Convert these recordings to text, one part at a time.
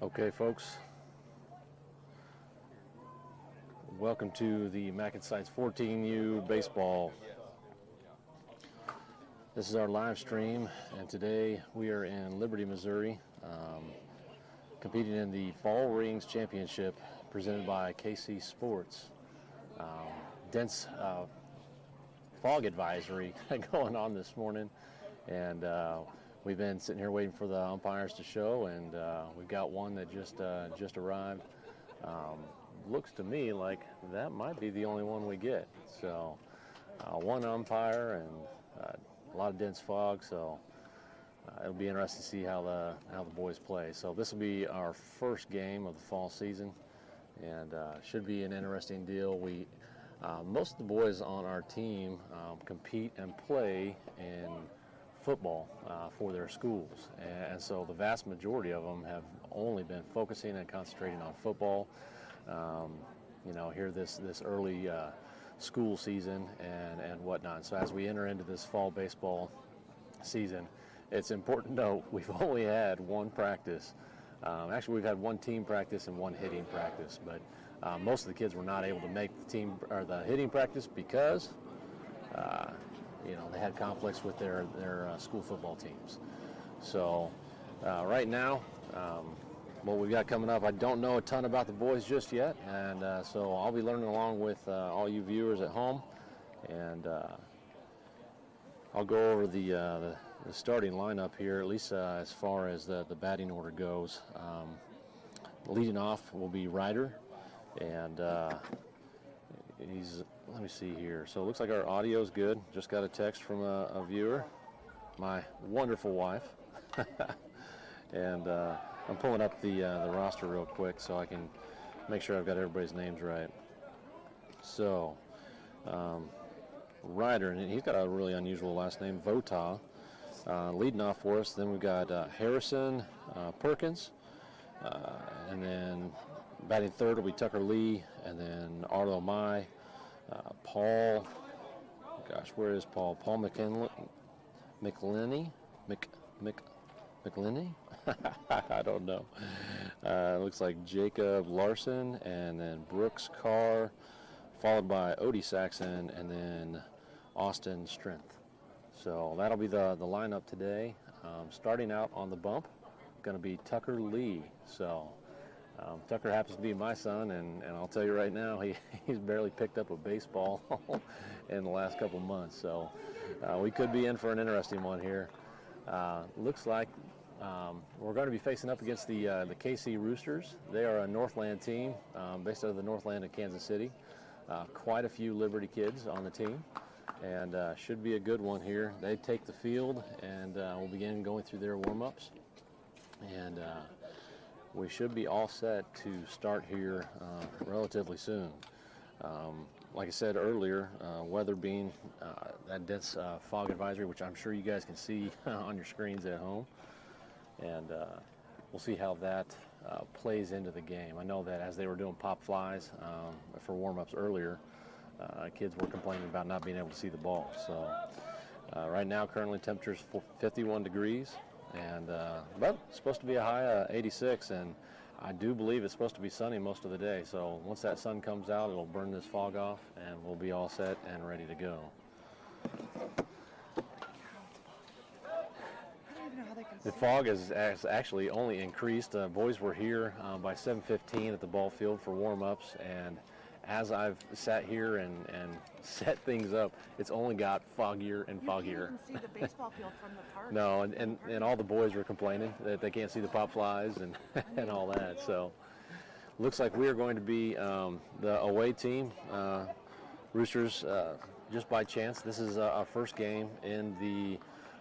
Okay, folks, welcome to the MacNSeitz 14U baseball. This is our live stream, and today we are in Liberty, Missouri, competing in the Fall Rings Championship presented by KC Sports. Dense fog advisory going on this morning, and we've been sitting here waiting for the umpires to show, and we've got one that just arrived. Looks to me like that might be the only one we get. So one umpire and a lot of dense fog, so it'll be interesting to see how the boys play. So this will be our first game of the fall season, and should be an interesting deal. Most of the boys on our team compete and play in football for their schools, and so the vast majority of them have only been focusing and concentrating on football. Here this early school season and whatnot. So as we enter into this fall baseball season, it's important to note we've only had one practice. Actually, we've had one team practice and one hitting practice, but most of the kids were not able to make the hitting practice because they had conflicts with their school football teams. So right now, what we've got coming up, I don't know a ton about the boys just yet, and so I'll be learning along with all you viewers at home, and I'll go over the starting lineup here, at least as far as the batting order goes. Leading off will be Ryder, and let me see here. So it looks like our audio is good. Just got a text from a viewer, my wonderful wife. And I'm pulling up the roster real quick so I can make sure I've got everybody's names right. So Ryder, and he's got a really unusual last name, Vota, leading off for us. Then we've got Harrison Perkins, and then batting third will be Tucker Lee, and then Arlo Mai. Paul, gosh, where is Paul? Paul McLinney? McLinney? I don't know. Looks like Jacob Larson, and then Brooks Carr, followed by Odie Saxon, and then Austin Strength. So that'll be the lineup today. Starting out on the bump, going to be Tucker Lee. So Tucker happens to be my son, and I'll tell you right now, he's barely picked up a baseball in the last couple months. So we could be in for an interesting one here. Looks like we're going to be facing up against the KC Roosters. They are a Northland team based out of the Northland of Kansas City. Quite a few Liberty kids on the team, and should be a good one here. They take the field, and we'll begin going through their warm-ups. And we should be all set to start here relatively soon. Like I said earlier, weather being that dense fog advisory, which I'm sure you guys can see on your screens at home. And we'll see how that plays into the game. I know that as they were doing pop flies for warm-ups earlier, kids were complaining about not being able to see the ball. So right now, currently temperature's 51 degrees, and but it's supposed to be a high of 86, and I do believe it's supposed to be sunny most of the day. So once that sun comes out, it'll burn this fog off, and we'll be all set and ready to go. I don't even know how they can The fog has actually only increased. Boys were here by 7:15 at the ball field for warm-ups, and as I've sat here and set things up, it's only got foggier and foggier. You can't even see the baseball field from the park. No, and all the boys were complaining that they can't see the pop flies and, and all that. So looks like we are going to be the away team. Roosters, just by chance, this is our first game in the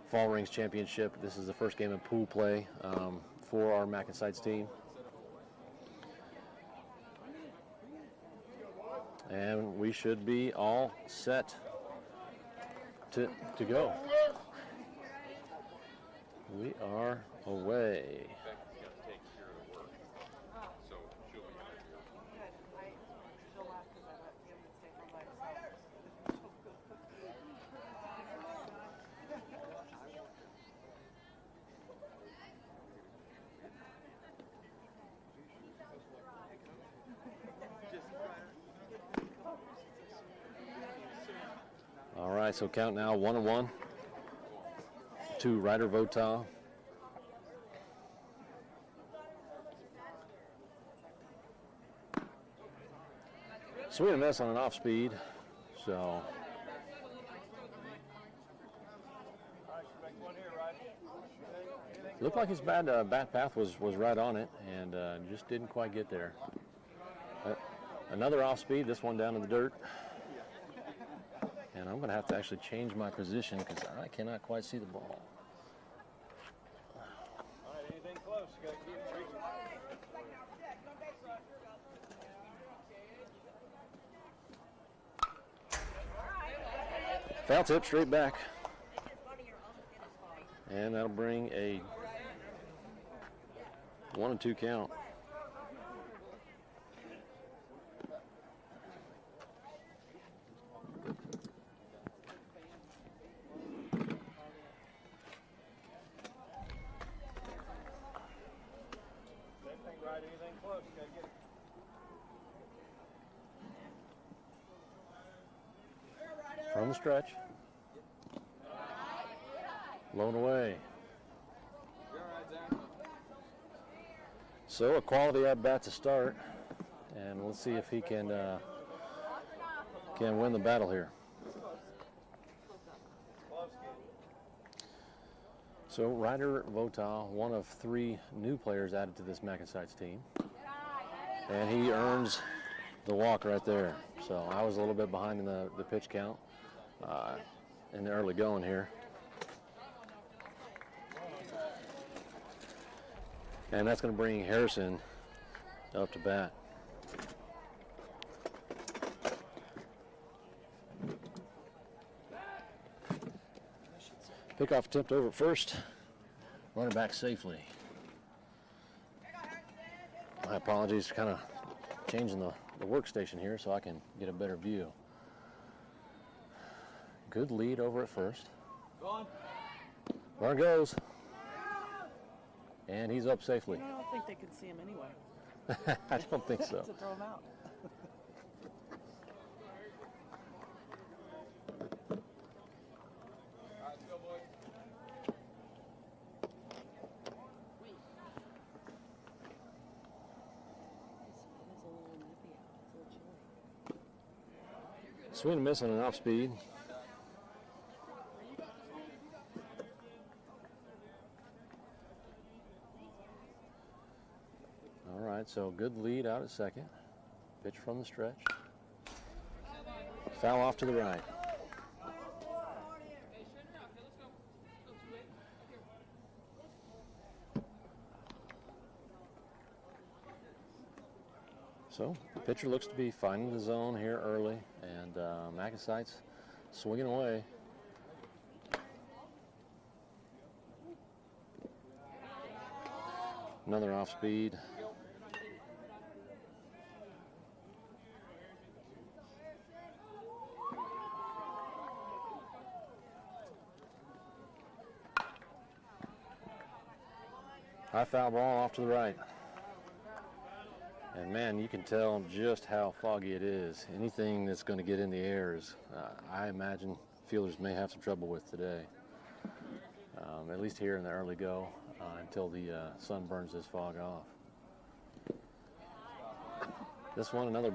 Fall Rings Championship. This is the first game in pool play for our MacNSeitz team. And we should be all set to go. We are away. All right, so count now 1-1 to Ryder Votaw. Swing and miss on an off speed, so looked like his bat path was right on it, and just didn't quite get there. Another off speed, this one down in the dirt. And I'm going to have to actually change my position because I cannot quite see the ball. All right, anything close, you got to keep reaching. Foul tip straight back. And that'll bring a 1-2 count. From the stretch. Blown away. So a quality at bat to start, and let's see if he can win the battle here. So Ryder Votaw, one of 3 new players added to this MacNSeitz team, and he earns the walk right there. So I was a little bit behind in the pitch count in the early going here. And that's going to bring Harrison up to bat. Pickoff attempt over at first. Running back safely. My apologies for kind of changing the workstation here so I can get a better view. Good lead over at first. Runner goes. And he's up safely. I don't think they can see him anyway. I don't think so. To throw him out. Swing and miss on an off speed. All right, so good lead out at second. Pitch from the stretch. Foul off to the right. So the pitcher looks to be finding the zone here early, and MacNSeitz swinging away. Another off speed. High foul ball off to the right. And man, you can tell just how foggy it is. Anything that's going to get in the air is, I imagine, fielders may have some trouble with today. At least here in the early go. until the sun burns this fog off. This one, another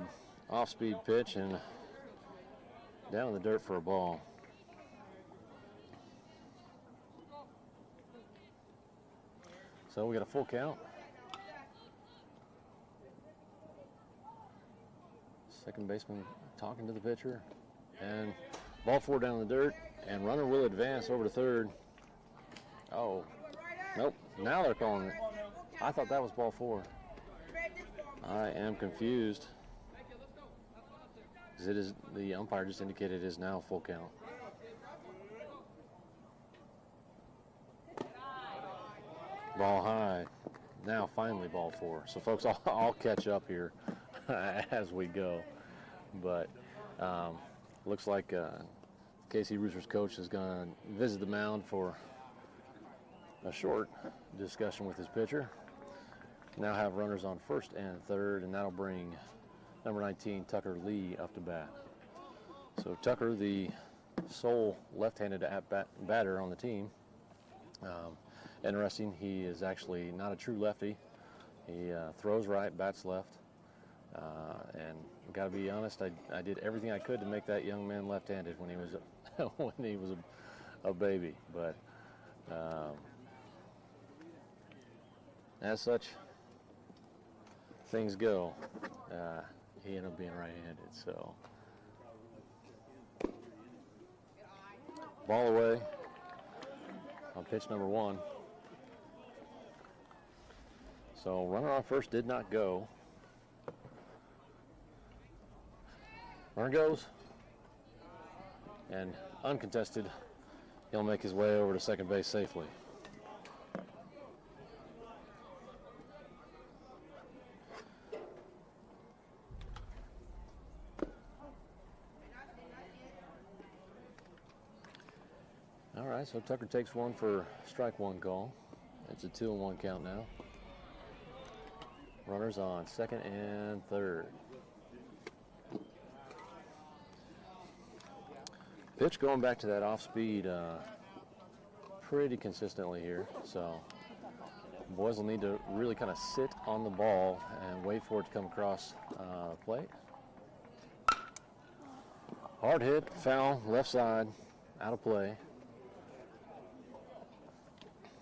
off-speed pitch and down in the dirt for a ball. So we got a full count. Second baseman talking to the pitcher, and ball 4 down in the dirt, and runner will advance over to third. Oh, nope, now they're calling it. I thought that was ball 4. I am confused. It is, the umpire just indicated it is now full count. Ball high. Now finally ball 4. So folks, I'll catch up here as we go. But looks like KC Roosters coach is going to visit the mound for a short discussion with his pitcher. Now have runners on first and third, and that'll bring number 19, Tucker Lee, up to bat. So Tucker, the sole left-handed batter on the team. Interesting, he is actually not a true lefty. He throws right, bats left. And got to be honest, I did everything I could to make that young man left-handed when he was when he was a baby. But as such, things go. He ended up being right-handed, so ball away on pitch number 1. So runner on first did not go. Runner goes, and uncontested, he'll make his way over to second base safely. All right, so Tucker takes one for strike 1 call. It's a 2-1 count now. Runners on second and third. Pitch going back to that off-speed pretty consistently here. So boys will need to really kind of sit on the ball and wait for it to come across the plate. Hard hit, foul, left side, out of play.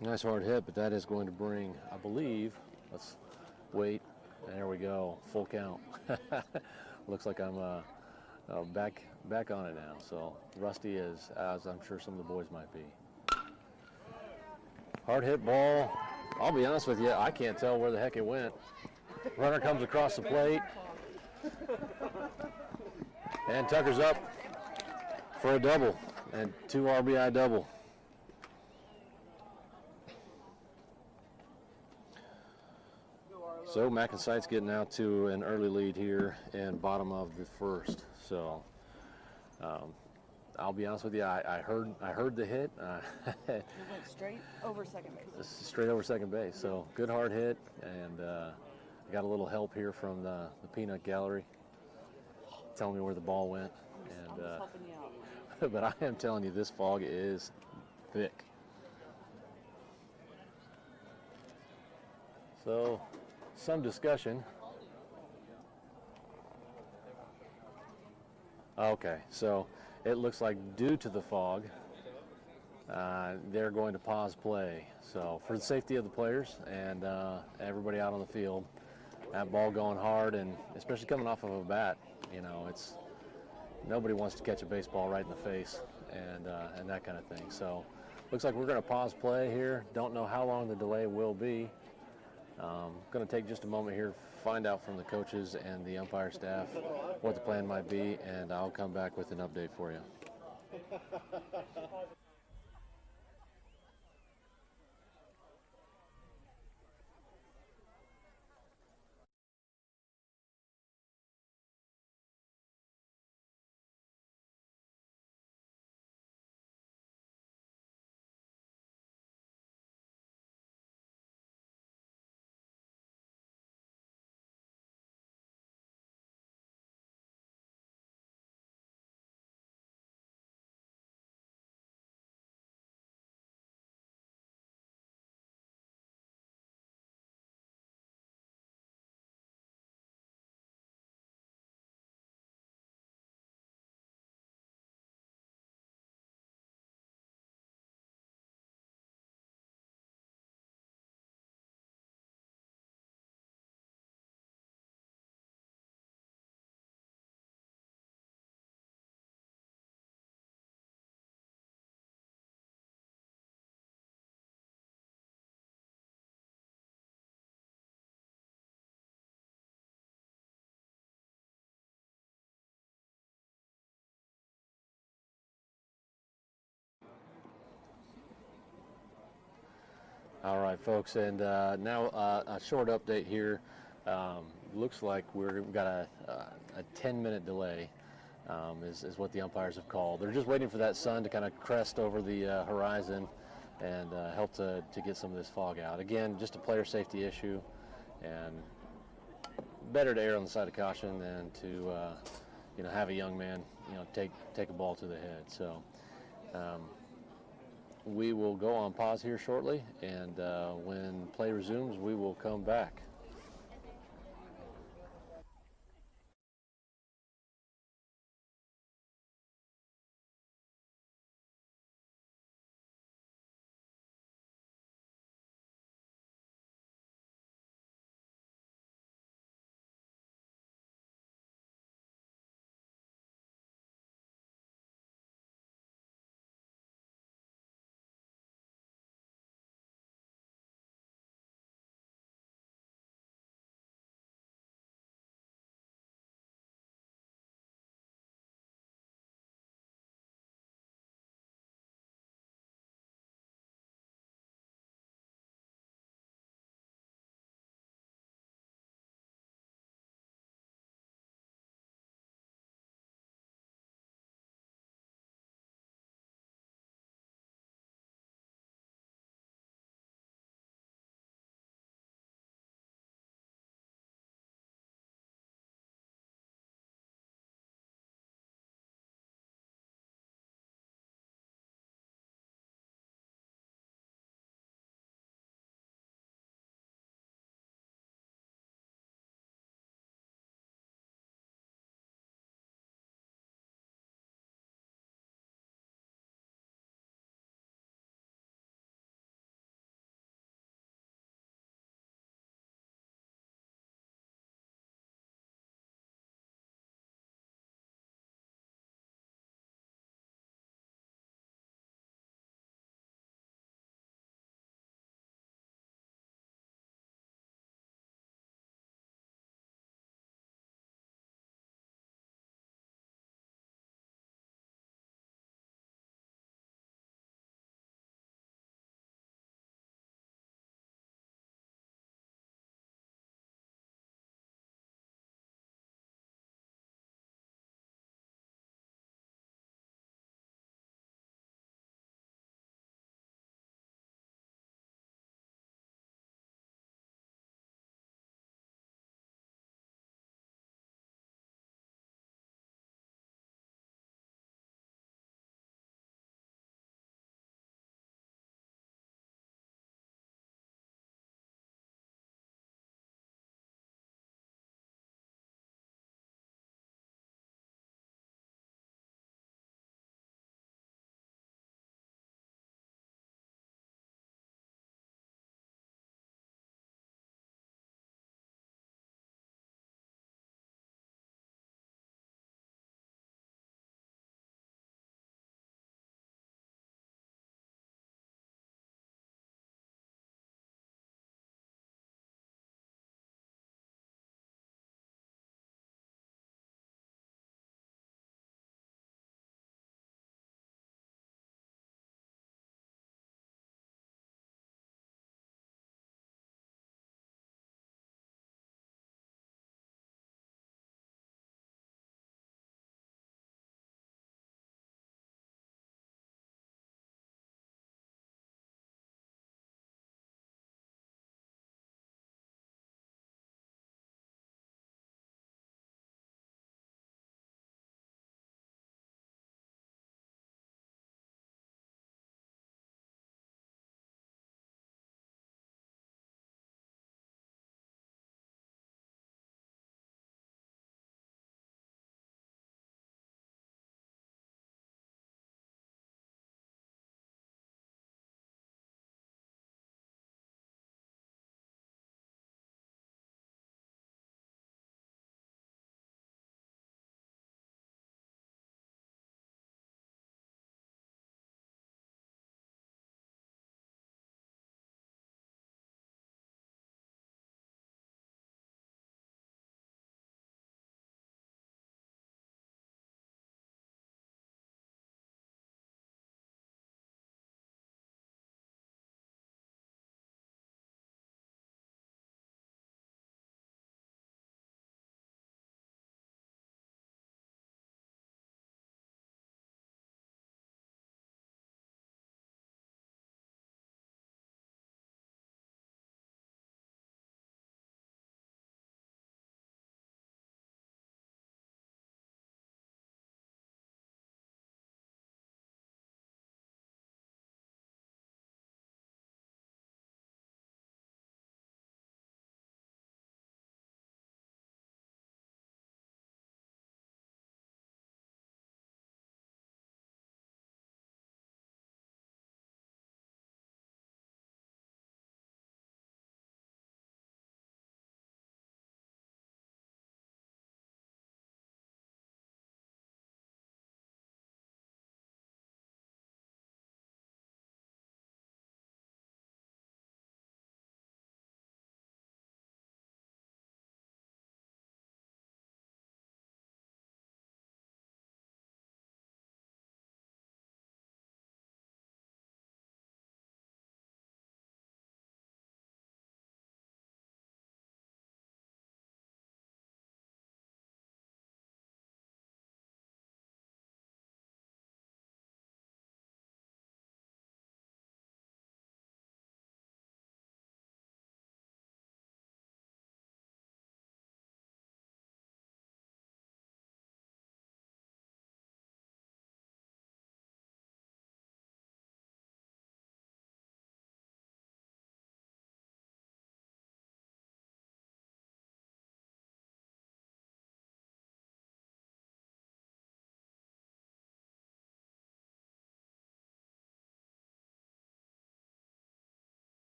Nice hard hit, but that is going to bring, I believe, let's wait. There we go, full count. Looks like I'm back on it now. So rusty as I'm sure some of the boys might be. Hard hit ball. I'll be honest with you, I can't tell where the heck it went. Runner comes across the plate, and Tucker's up for a double, and 2 RBI double. So MacNSeitz getting out to an early lead here in bottom of the first. So I'll be honest with you, I heard the hit. It went straight over second base. Straight over second base. So good hard hit, and I got a little help here from the peanut gallery, telling me where the ball went. I'm just helping you out. But I am telling you, this fog is thick. So some discussion. Okay, so it looks like due to the fog, they're going to pause play. So for the safety of the players and everybody out on the field, that ball going hard, and especially coming off of a bat, you know, nobody wants to catch a baseball right in the face and that kind of thing. So looks like we're going to pause play here. Don't know how long the delay will be. Going to take just a moment here, find out from the coaches and the umpire staff what the plan might be, and I'll come back with an update for you. All right, folks, and now a short update here. Looks like we've got a 10-minute delay, is what the umpires have called. They're just waiting for that sun to kind of crest over the horizon and help to get some of this fog out. Again, just a player safety issue, and better to err on the side of caution than to have a young man take a ball to the head. So we will go on pause here shortly, and when play resumes, we will come back.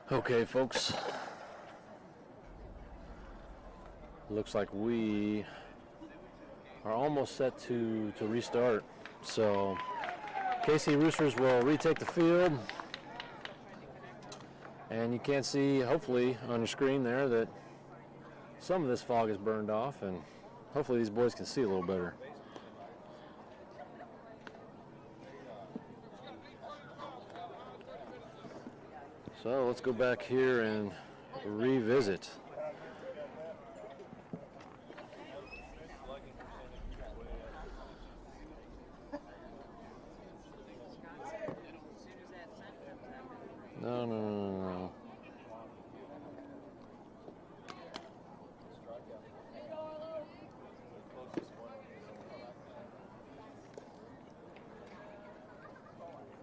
Okay, folks. Looks like we are almost set to restart. So KC Roosters will retake the field. And you can see, hopefully, on your screen there that some of this fog is burned off, and hopefully these boys can see a little better. So let's go back here and revisit. No.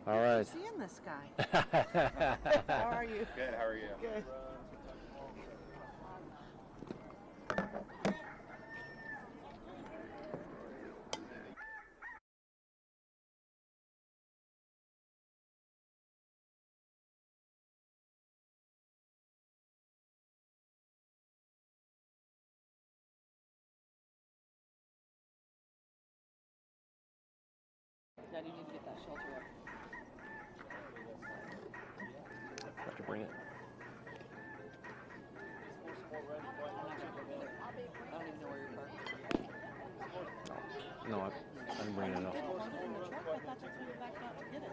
All right. Seeing this guy. How are you? Good, how are you? Good. Now you need to get that shelter up. Have to bring it. I don't even know where you're parked. No, I didn't bring it up. I thought that's what we were back out to get it.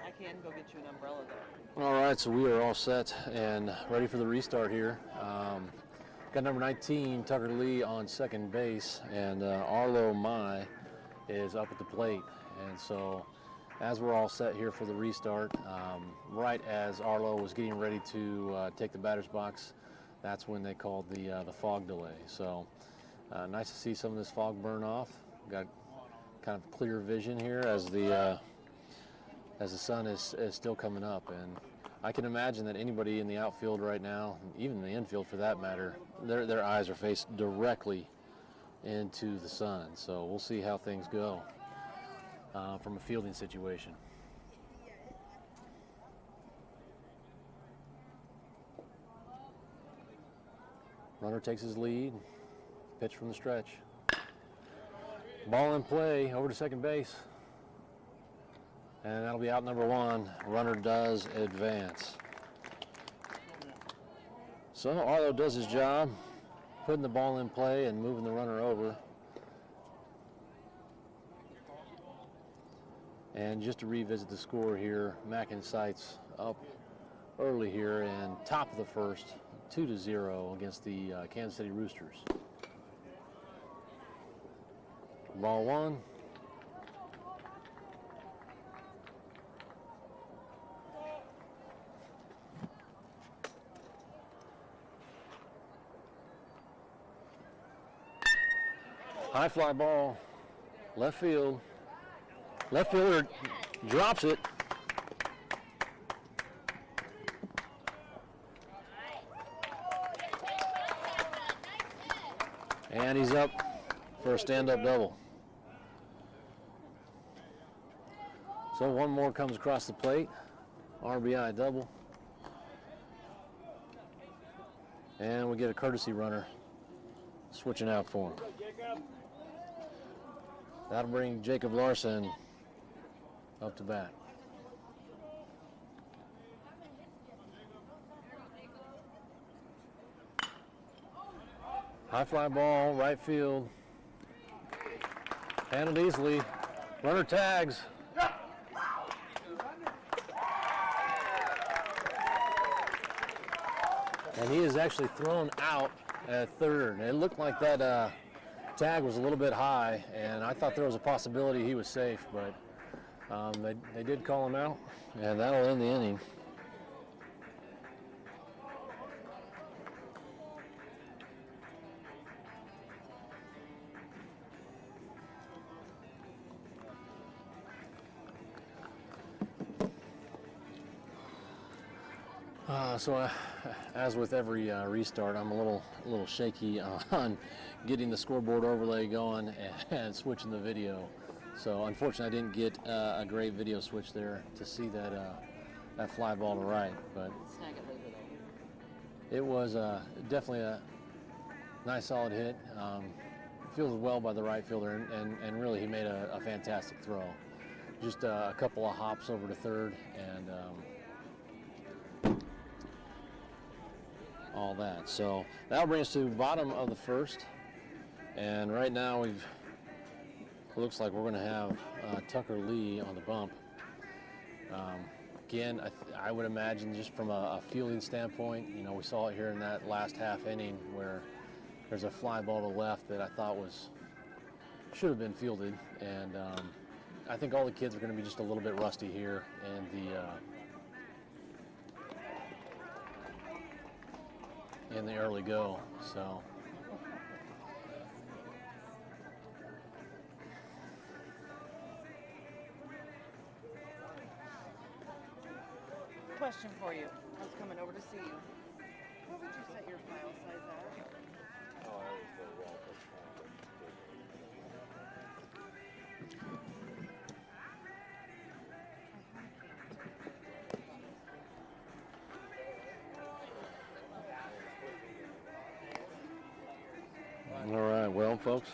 I can go get you an umbrella though. All right, so we are all set and ready for the restart here. Got number 19, Tucker Lee, on second base, and Arlo Mai is up at the plate. And so as we're all set here for the restart, right as Arlo was getting ready to take the batter's box, that's when they called the fog delay. So nice to see some of this fog burn off. Got kind of clear vision here as the sun is still coming up. And I can imagine that anybody in the outfield right now, even the infield for that matter, their eyes are faced directly into the sun. So we'll see how things go from a fielding situation. Runner takes his lead, pitch from the stretch. Ball in play, over to second base. And that'll be out number one. Runner does advance. So Arlo does his job, putting the ball in play and moving the runner over. And just to revisit the score here, MacNSeitz up early here and top of the first, 2-0 against the Kansas City Roosters. Ball one. High fly ball, left field. Left fielder drops it. And he's up for a stand-up double. So one more comes across the plate. RBI double. And we get a courtesy runner switching out for him. That'll bring Jacob Larson up to bat. High fly ball, right field. Handled easily. Runner tags. And he is actually thrown out at third. It looked like that tag was a little bit high, and I thought there was a possibility he was safe, but they did call him out, and that'll end the inning. As with every restart, I'm a little shaky on getting the scoreboard overlay going and switching the video. So unfortunately, I didn't get a great video switch there to see that that fly ball to right. But Snag it later, though. it was definitely a nice solid hit. Fielded well by the right fielder, and really he made a fantastic throw. Just a couple of hops over to third and all that. So that'll bring us to the bottom of the first. And right now it looks like we're going to have Tucker Lee on the bump. Again, I would imagine just from a fielding standpoint, you know, we saw it here in that last half inning where there's a fly ball to left that I thought should have been fielded, and I think all the kids are going to be just a little bit rusty here in the early go. So Question for you. I was coming over to see you. What would you set your file size at? all right, well, folks.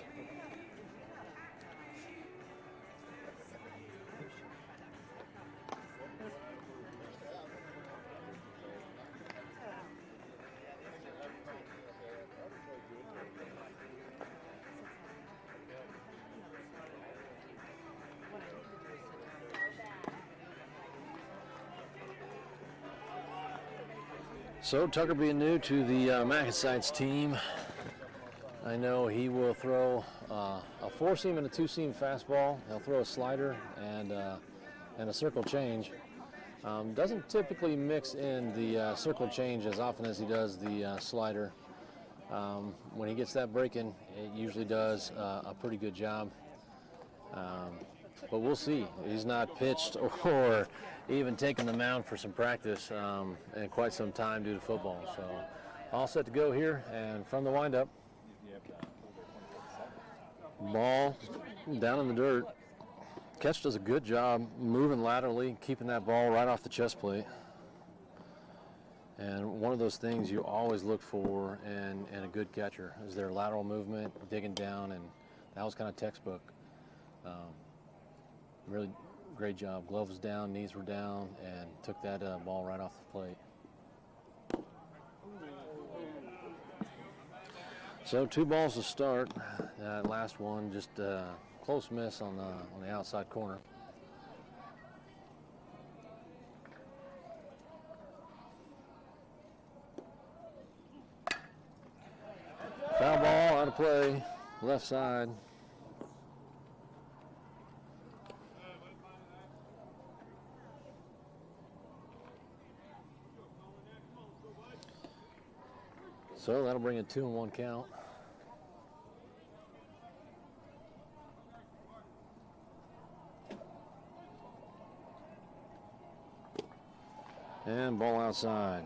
So Tucker being new to the MacNSeitz team, I know he will throw a 4-seam and a 2-seam fastball. He'll throw a slider and a circle change. Doesn't typically mix in the circle change as often as he does the slider. When he gets that breaking, it usually does a pretty good job. But we'll see. He's not pitched or even taken the mound for some practice in quite some time due to football. So all set to go here, and from the windup, ball down in the dirt. Catch does a good job moving laterally, keeping that ball right off the chest plate. And one of those things you always look for in a good catcher is their lateral movement, digging down, and that was kind of textbook. Really great job. Gloves down, knees were down, and took that ball right off the plate. So 2 balls to start. That last one just close miss on the outside corner. Foul ball out of play, left side. So that'll bring a 2-1 count. And ball outside.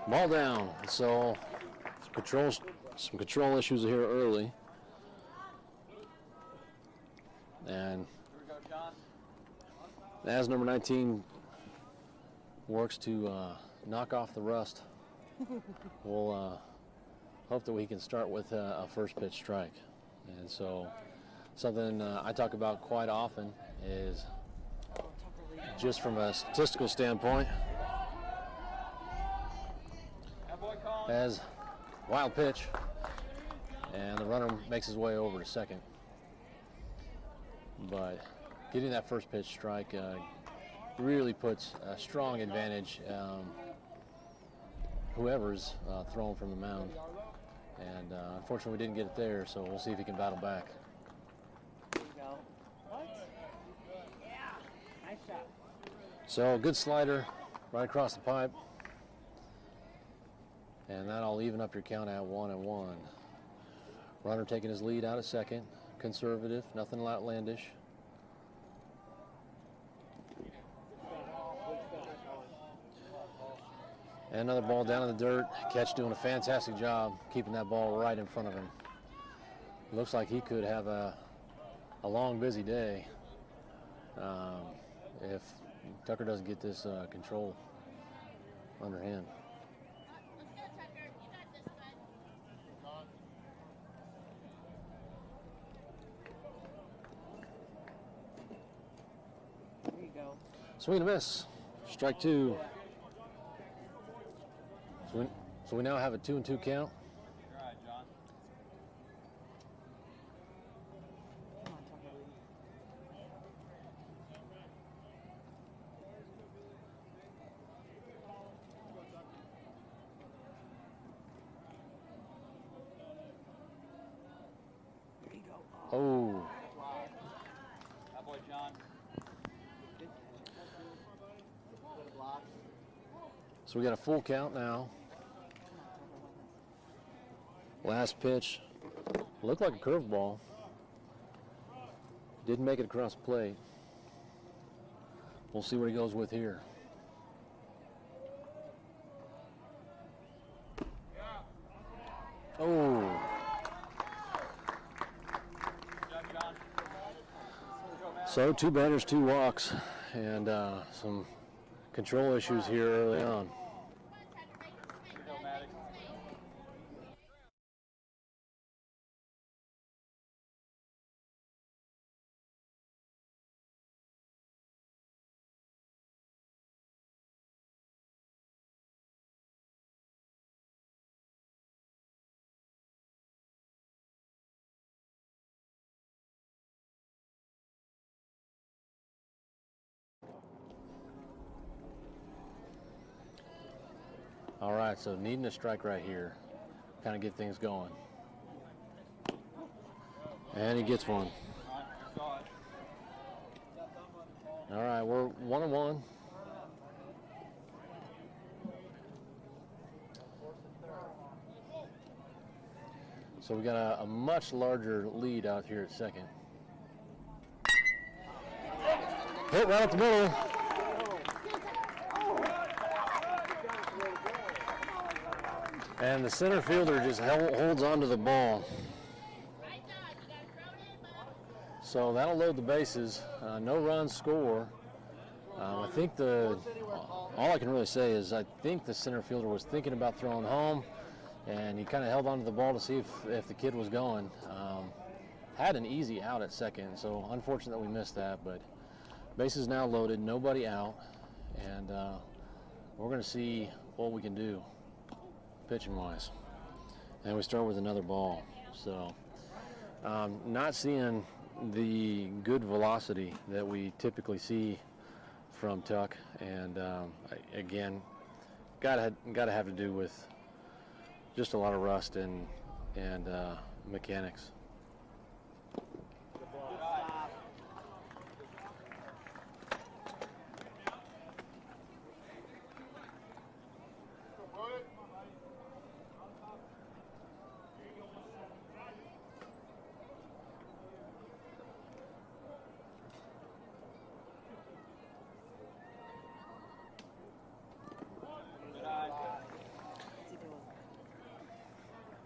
Ball down. So some control issues here early. And as number 19 works to knock off the rust, we'll hope that we can start with a first pitch strike. And so something I talk about quite often is just from a statistical standpoint, as wild pitch, and the runner makes his way over to second. But getting that first pitch strike really puts a strong advantage whoever's throwing from the mound. And unfortunately, we didn't get it there, so we'll see if he can battle back. There you go. What? Yeah. Nice shot. So good slider right across the pipe. And that'll even up your count at 1-1. Runner taking his lead out at second. Conservative, nothing outlandish. And another ball down in the dirt. Catch doing a fantastic job keeping that ball right in front of him. Looks like he could have a long, busy day if Tucker doesn't get this control underhand. There you go. Swing and a miss. Strike two. So we now have a 2-2 count. All right, John. Come on, Tucker. There you go. Oh, That boy, John. so we got a full count now. Last pitch looked like a curveball. Didn't make it across the plate. We'll see what he goes with here. Oh, Good job, John. so 2 batters, 2 walks, and some control issues here early on. Good go, Maddox. All right, so needing a strike right here, kind of get things going. And he gets one. All right, saw it. All right, we're 1-1. So we got a much larger lead out here at second. Hit right up the middle. And the center fielder just holds onto the ball. So that'll load the bases. No runs score. I think all I can really say is I think the center fielder was thinking about throwing home, and he kind of held onto the ball to see if the kid was going. Had an easy out at second, so unfortunate that we missed that, but bases now loaded, nobody out, and we're going to see what we can do pitching wise. And we start with another ball. So not seeing the good velocity that we typically see from Tuck, and again, gotta have to do with just a lot of rust and mechanics.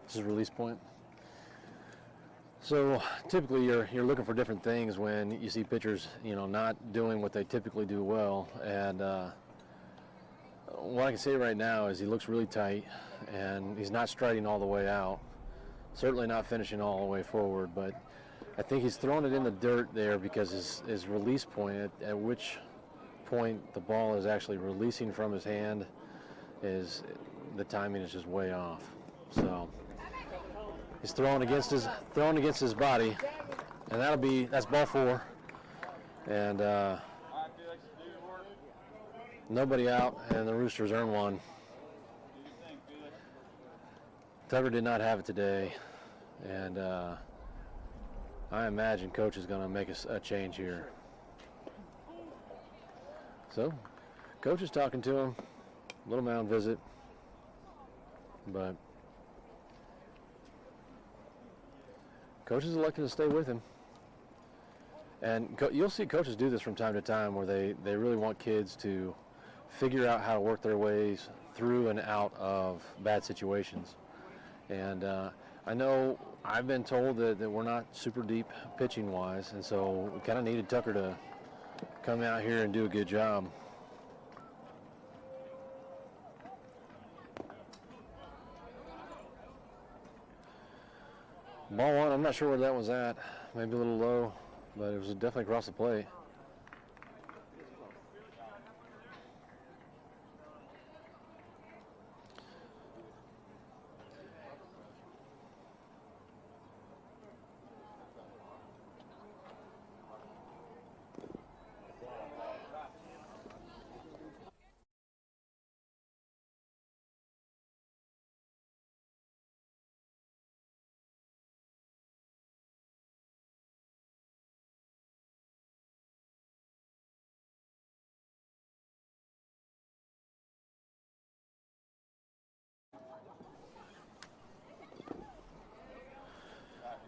This is release point. So typically you're looking for different things when you see pitchers, not doing what they typically do well. And what I can say right now is he looks really tight, and he's not striding all the way out. Certainly not finishing all the way forward, but I think he's throwing it in the dirt there because his release point, at which point the ball is actually releasing from his hand, is the timing is just way off. So he's throwing against his body, and that's ball 4. And nobody out, and the Roosters earn one. Tucker did not have it today, and I imagine Coach is going to make a change here. So, Coach is talking to him, little mound visit, but Coach is elected to stay with him. And you'll see coaches do this from time to time where they really want kids to figure out how to work their ways through and out of bad situations. And I know I've been told that we're not super deep pitching wise, and so we kind of needed Tucker to come out here and do a good job. Ball one, I'm not sure where that was at. Maybe a little low, but it was definitely across the plate.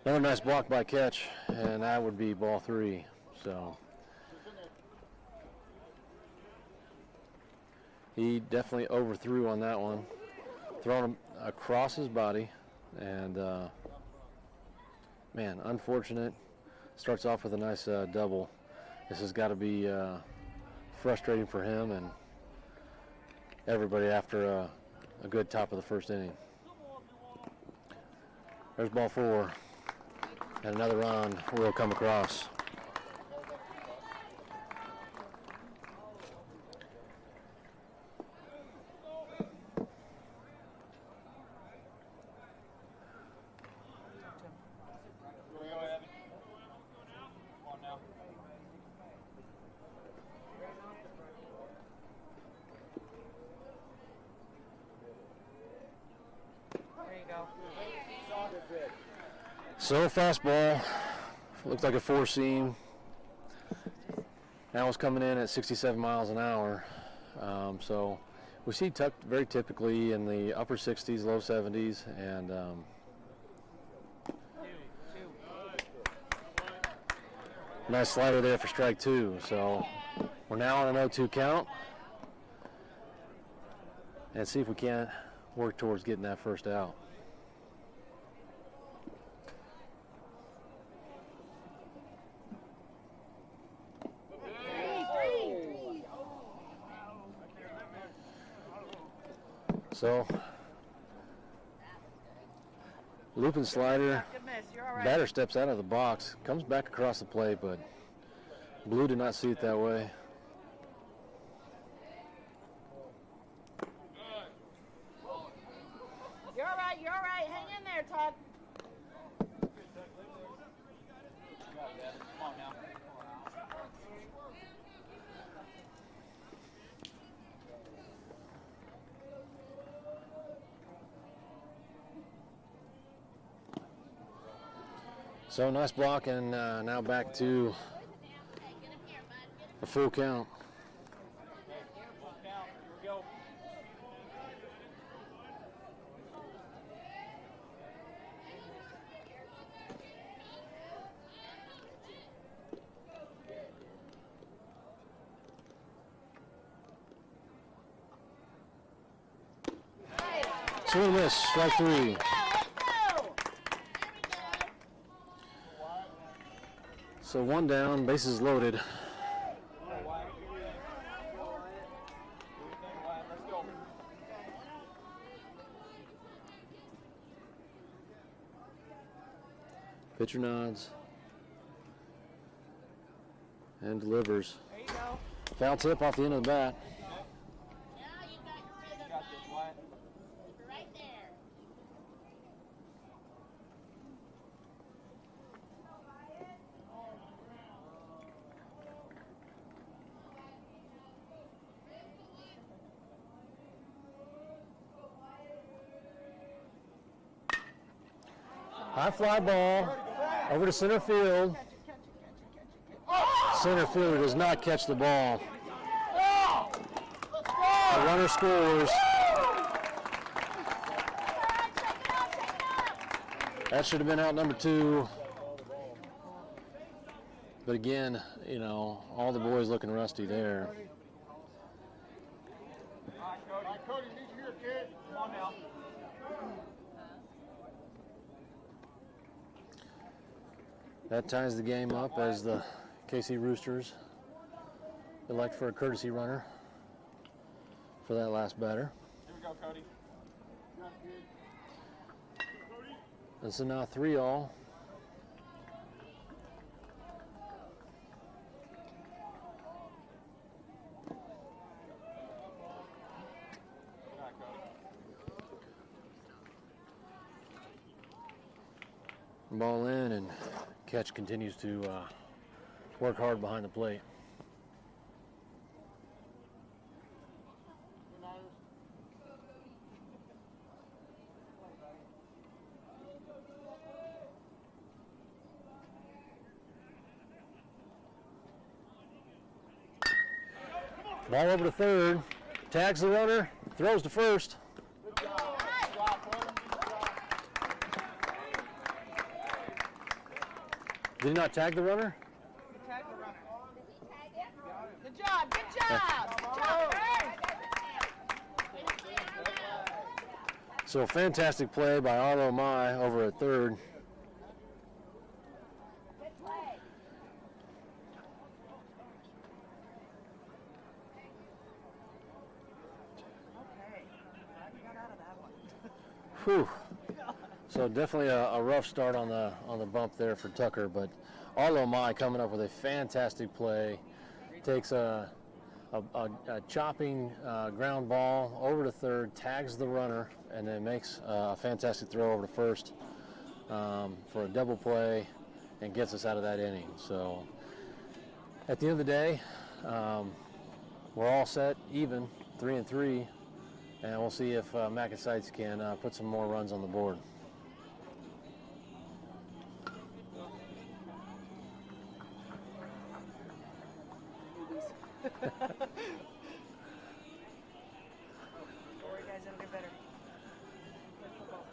Another nice block by catch, and that would be ball three. So he definitely overthrew on that one, thrown him across his body, and man, unfortunate. Starts off with a nice double. This has got to be frustrating for him and everybody after a good top of the first inning. There's ball four. And another run will come across. So fastball, looks like a four seam. Now it's coming in at 67 miles an hour. So we see Tuck very typically in the upper 60s, low 70s, and nice slider there for strike two. So we're now on an 0-2 count, and see if we can't work towards getting that first out. So, looping slider, batter steps out of the box, comes back across the plate, but Blue did not see it that way. You're all right, hang in there, Todd. So nice block, and now back to a full count. Swing and miss, strike three. So one down, bases loaded. Pitcher nods and delivers. There you go. Foul tip off the end of the bat. High fly ball over to center field. Center fielder does not catch the ball. The runner scores. That should have been out number two. But again, you know, all the boys looking rusty there. Cody. Cody, need you here, kid. Come on now. That ties the game up as the KC Roosters elect for a courtesy runner for that last batter. Here we go, Cody. And so now 3-all. Ball in, and Catch continues to work hard behind the plate. Ball over to third, tags the runner, throws to first. Did he not tag the runner? He tagged the runner. Good job, good job. Good job, So fantastic play by Arlo Mai over at third. Okay. Glad you got out of that one. Whew. So definitely a rough start on the bump there for Tucker, but Arlo Mai coming up with a fantastic play. Takes a chopping ground ball over to third, tags the runner, and then makes a fantastic throw over to first for a double play and gets us out of that inning. So at the end of the day, we're all set, even 3-3, and we'll see if MacNSeitz can put some more runs on the board. Don't worry, guys, it'll get better. Play football.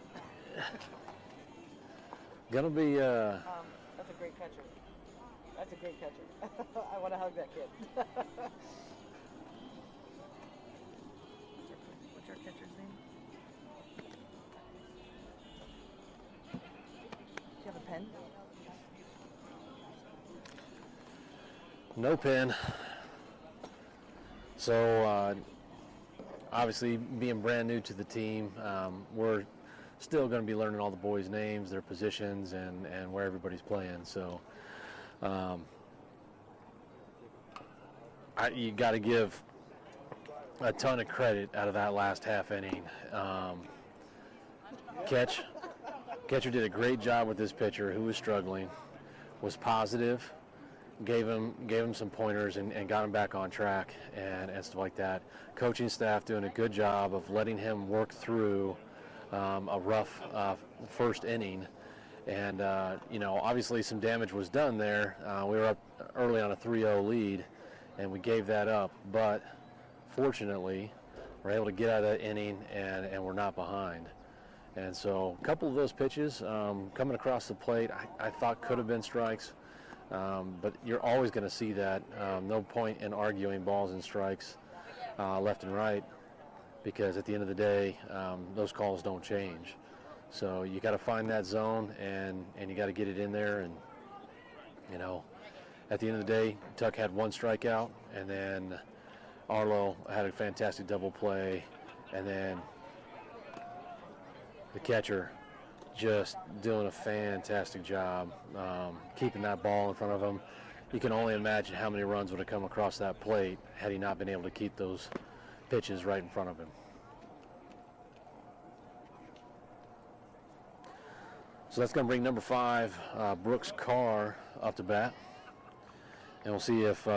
Gonna be That's a great catcher. That's a great catcher. I want to hug that kid. What's your catcher's name? Do you have a pen? no pen. So obviously being brand new to the team, we're still going to be learning all the boys' names, their positions, and where everybody's playing. So you got to give a ton of credit out of that last half inning. Catcher did a great job with this pitcher who was struggling, was positive, gave him some pointers and got him back on track and stuff like that. Coaching staff doing a good job of letting him work through a rough first inning. And, obviously some damage was done there. We were up early on a 3-0 lead, and we gave that up. But fortunately, we're able to get out of that inning, and we're not behind. And so a couple of those pitches coming across the plate, I thought could have been strikes. But you're always going to see that. No point in arguing balls and strikes left and right, because at the end of the day, those calls don't change. So you got to find that zone, and you got to get it in there. And, at the end of the day, Tuck had one strikeout, and then Arlo had a fantastic double play, and then the catcher just doing a fantastic job keeping that ball in front of him. You can only imagine how many runs would have come across that plate had he not been able to keep those pitches right in front of him. So that's going to bring number 5, Brooks Carr, up to bat. And we'll see if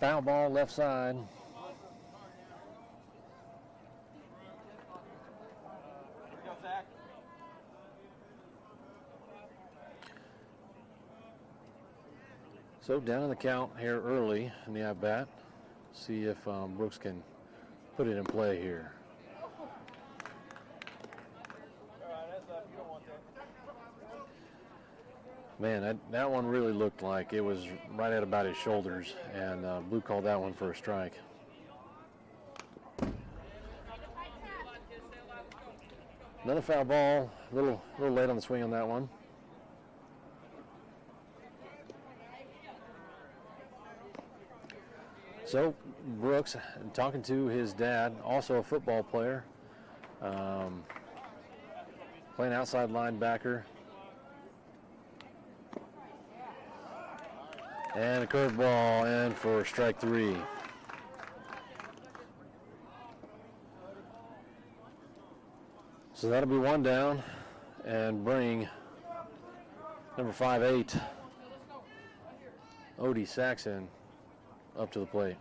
foul ball left side. Here we go, Zach. So down in the count here early in the at-bat. See if Brooks can put it in play here. Man, that one really looked like it was right at about his shoulders, and Blue called that one for a strike. Another foul ball, a little late on the swing on that one. So Brooks, talking to his dad, also a football player, playing outside linebacker. And a curveball in for strike 3. So that'll be 1 down and bring number 5'8", Odie Saxon, up to the plate.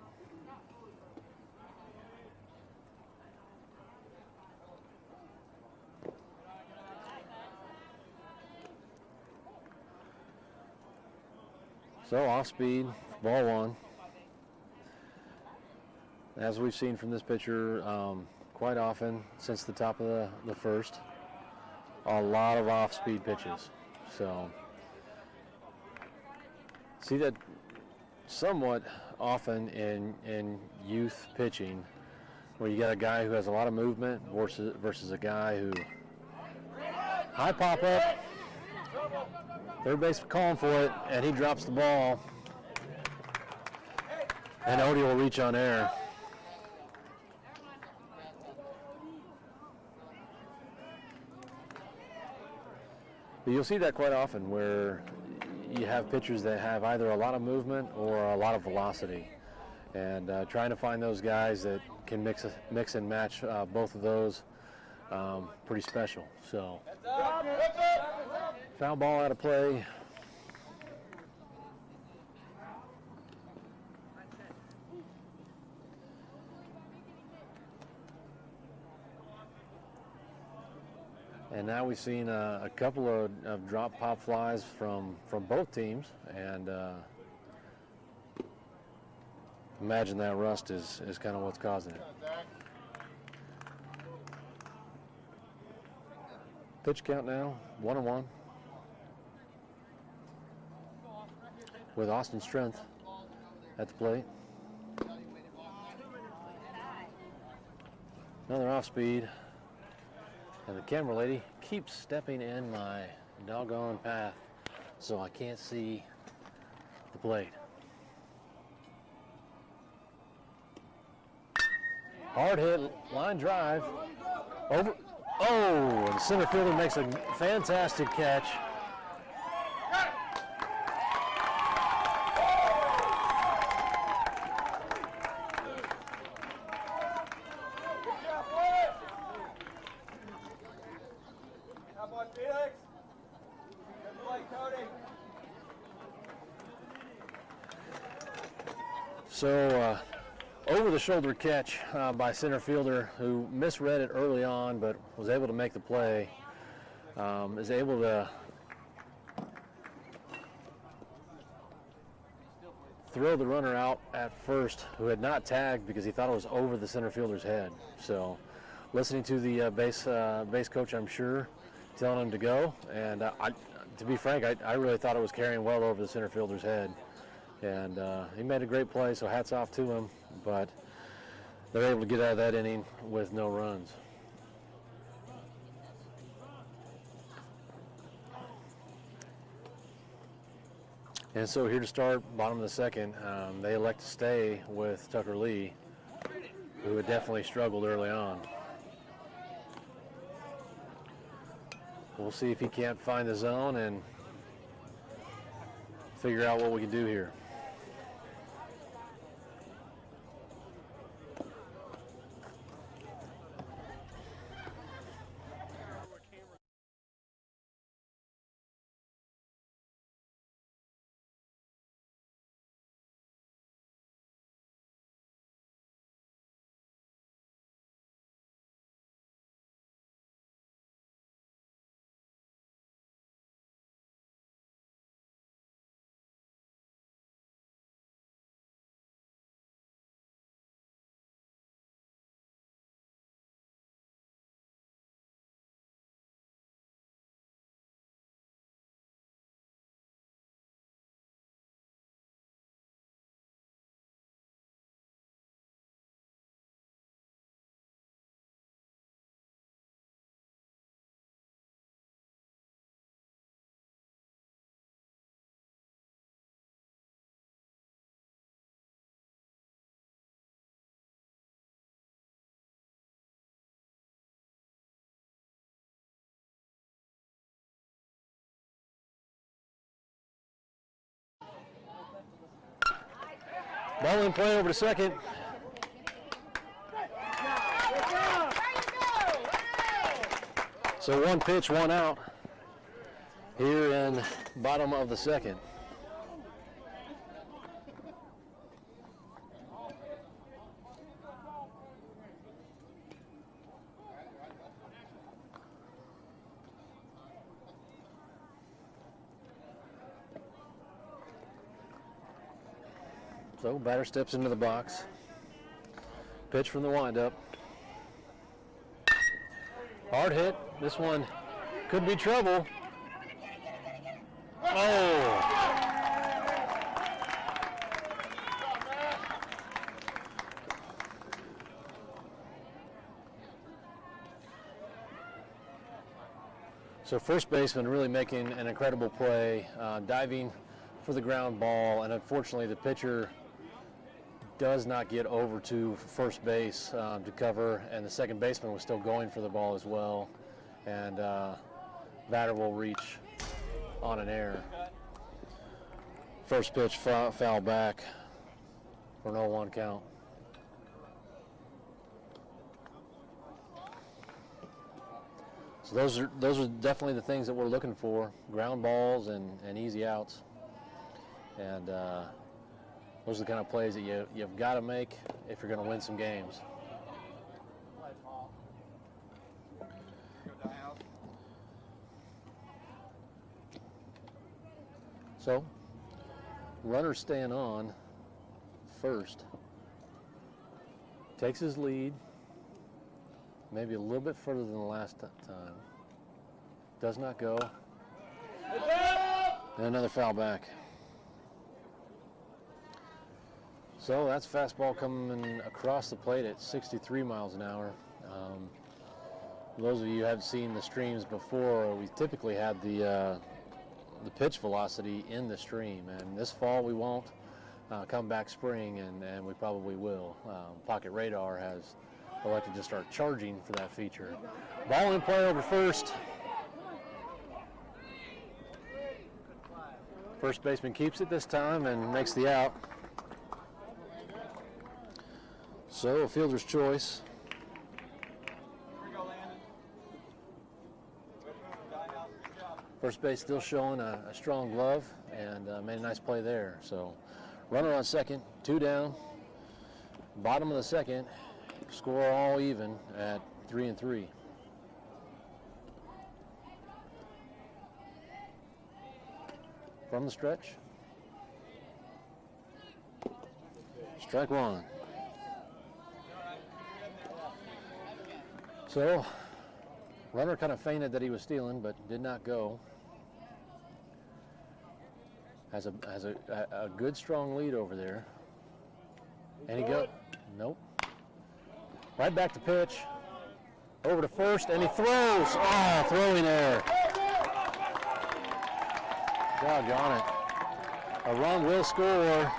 So off speed, ball 1. As we've seen from this pitcher quite often since the top of the first, a lot of off speed pitches. So see that somewhat often in youth pitching, where you got a guy who has a lot of movement versus a guy who high pop up. Third base calling for it, and he drops the ball. And Odie will reach on air. But you'll see that quite often, where you have pitchers that have either a lot of movement or a lot of velocity. And trying to find those guys that can mix and match both of those, pretty special. So. Foul ball out of play. And now we've seen a couple of drop pop flies from both teams, and imagine that rust is kind of what's causing it. Pitch count now, 1-1. With Austin Strength at the plate. Another off speed. And the camera lady keeps stepping in my doggone path so I can't see the plate. Hard hit, line drive. Over. Oh, and the center fielder makes a fantastic catch. So, over-the-shoulder catch by center fielder, who misread it early on but was able to make the play, is able to throw the runner out at first, who had not tagged because he thought it was over the center fielder's head. So, listening to the base coach, I'm sure, telling him to go, and to be frank, I really thought it was carrying well over the center fielder's head. And he made a great play, so hats off to him. But they're able to get out of that inning with no runs. And so here to start, bottom of the second, they elect to stay with Tucker Lee, who had definitely struggled early on. We'll see if he can't find the zone and figure out what we can do here. Ball in play over to second. So 1 pitch, 1 out here in bottom of the second. So batter steps into the box. Pitch from the windup. Hard hit. This one could be trouble. Oh! So first baseman really making an incredible play, diving for the ground ball, and unfortunately the pitcher does not get over to first base to cover, and the second baseman was still going for the ball as well, and batter will reach on an error. First pitch foul back for an 0-1 count. So those are definitely the things that we're looking for: ground balls and easy outs, and those are the kind of plays that you've got to make if you're going to win some games. So, runner staying on first. Takes his lead, maybe a little bit further than the last time. Does not go. And another foul back. So that's fastball coming across the plate at 63 miles an hour. Those of you who have seen the streams before, we typically had the pitch velocity in the stream, and this fall we won't. Come back spring, and we probably will. Pocket Radar has elected to start charging for that feature. Ball in play over first. First baseman keeps it this time and makes the out. So, a fielder's choice. First base still showing a strong glove, and made a nice play there. So, runner on second, 2 down. Bottom of the second, score all even at 3-3. From the stretch. Strike 1. So, runner kind of feinted that he was stealing, but did not go. Has a good strong lead over there. And he go. Nope. Right back to pitch. Over to first, and he throws. Oh, throwing error. Doggone it. A run will score.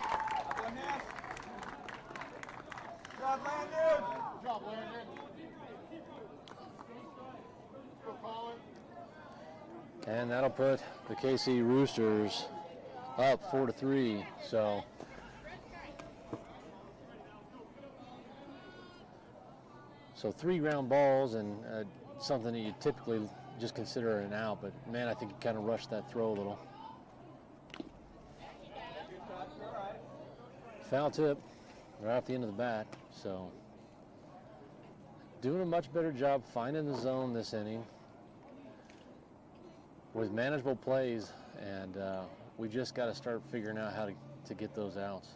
And that'll put the KC Roosters up 4-3. So 3 ground balls and something that you typically just consider an out, but man, I think he kind of rushed that throw a little. Foul tip right off the end of the bat, so doing a much better job finding the zone this inning with manageable plays, and we just got to start figuring out how to get those outs.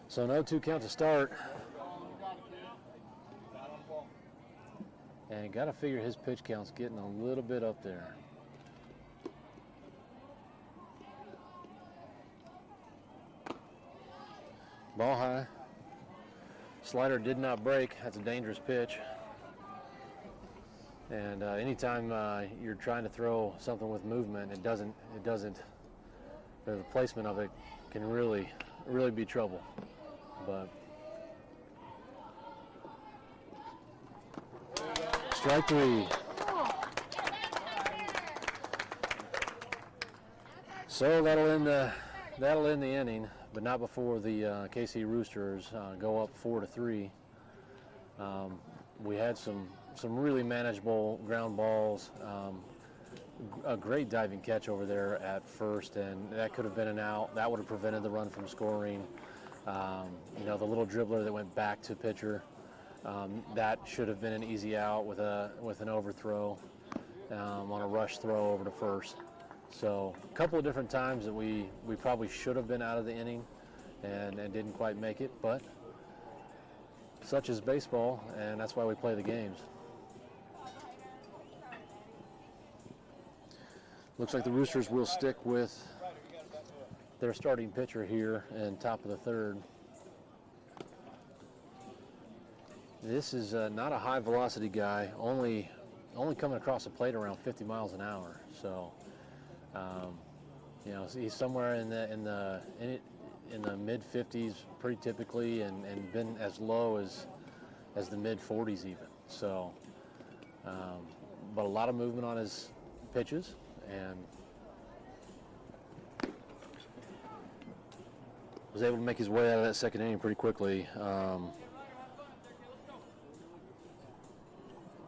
So no 2 count to start. And got to figure his pitch count's getting a little bit up there. Ball high. Slider did not break. That's a dangerous pitch. And anytime you're trying to throw something with movement, it doesn't. The placement of it can really be trouble. But strike 3. So that'll end the inning, but not before the KC Roosters go up 4-3. We had some really manageable ground balls. A great diving catch over there at first, and that could have been an out. That would have prevented the run from scoring. You know, the little dribbler that went back to pitcher, that should have been an easy out with an overthrow on a rush throw over to first. So a couple of different times that we probably should have been out of the inning and didn't quite make it, but such is baseball, and that's why we play the games. Looks like the Roosters will stick with their starting pitcher here in top of the third. This is not a high velocity guy, only coming across the plate around 50 miles an hour. So, you know, he's somewhere in the mid 50s pretty typically, and been as low as the mid 40s even. So, but a lot of movement on his pitches. And was able to make his way out of that second inning pretty quickly.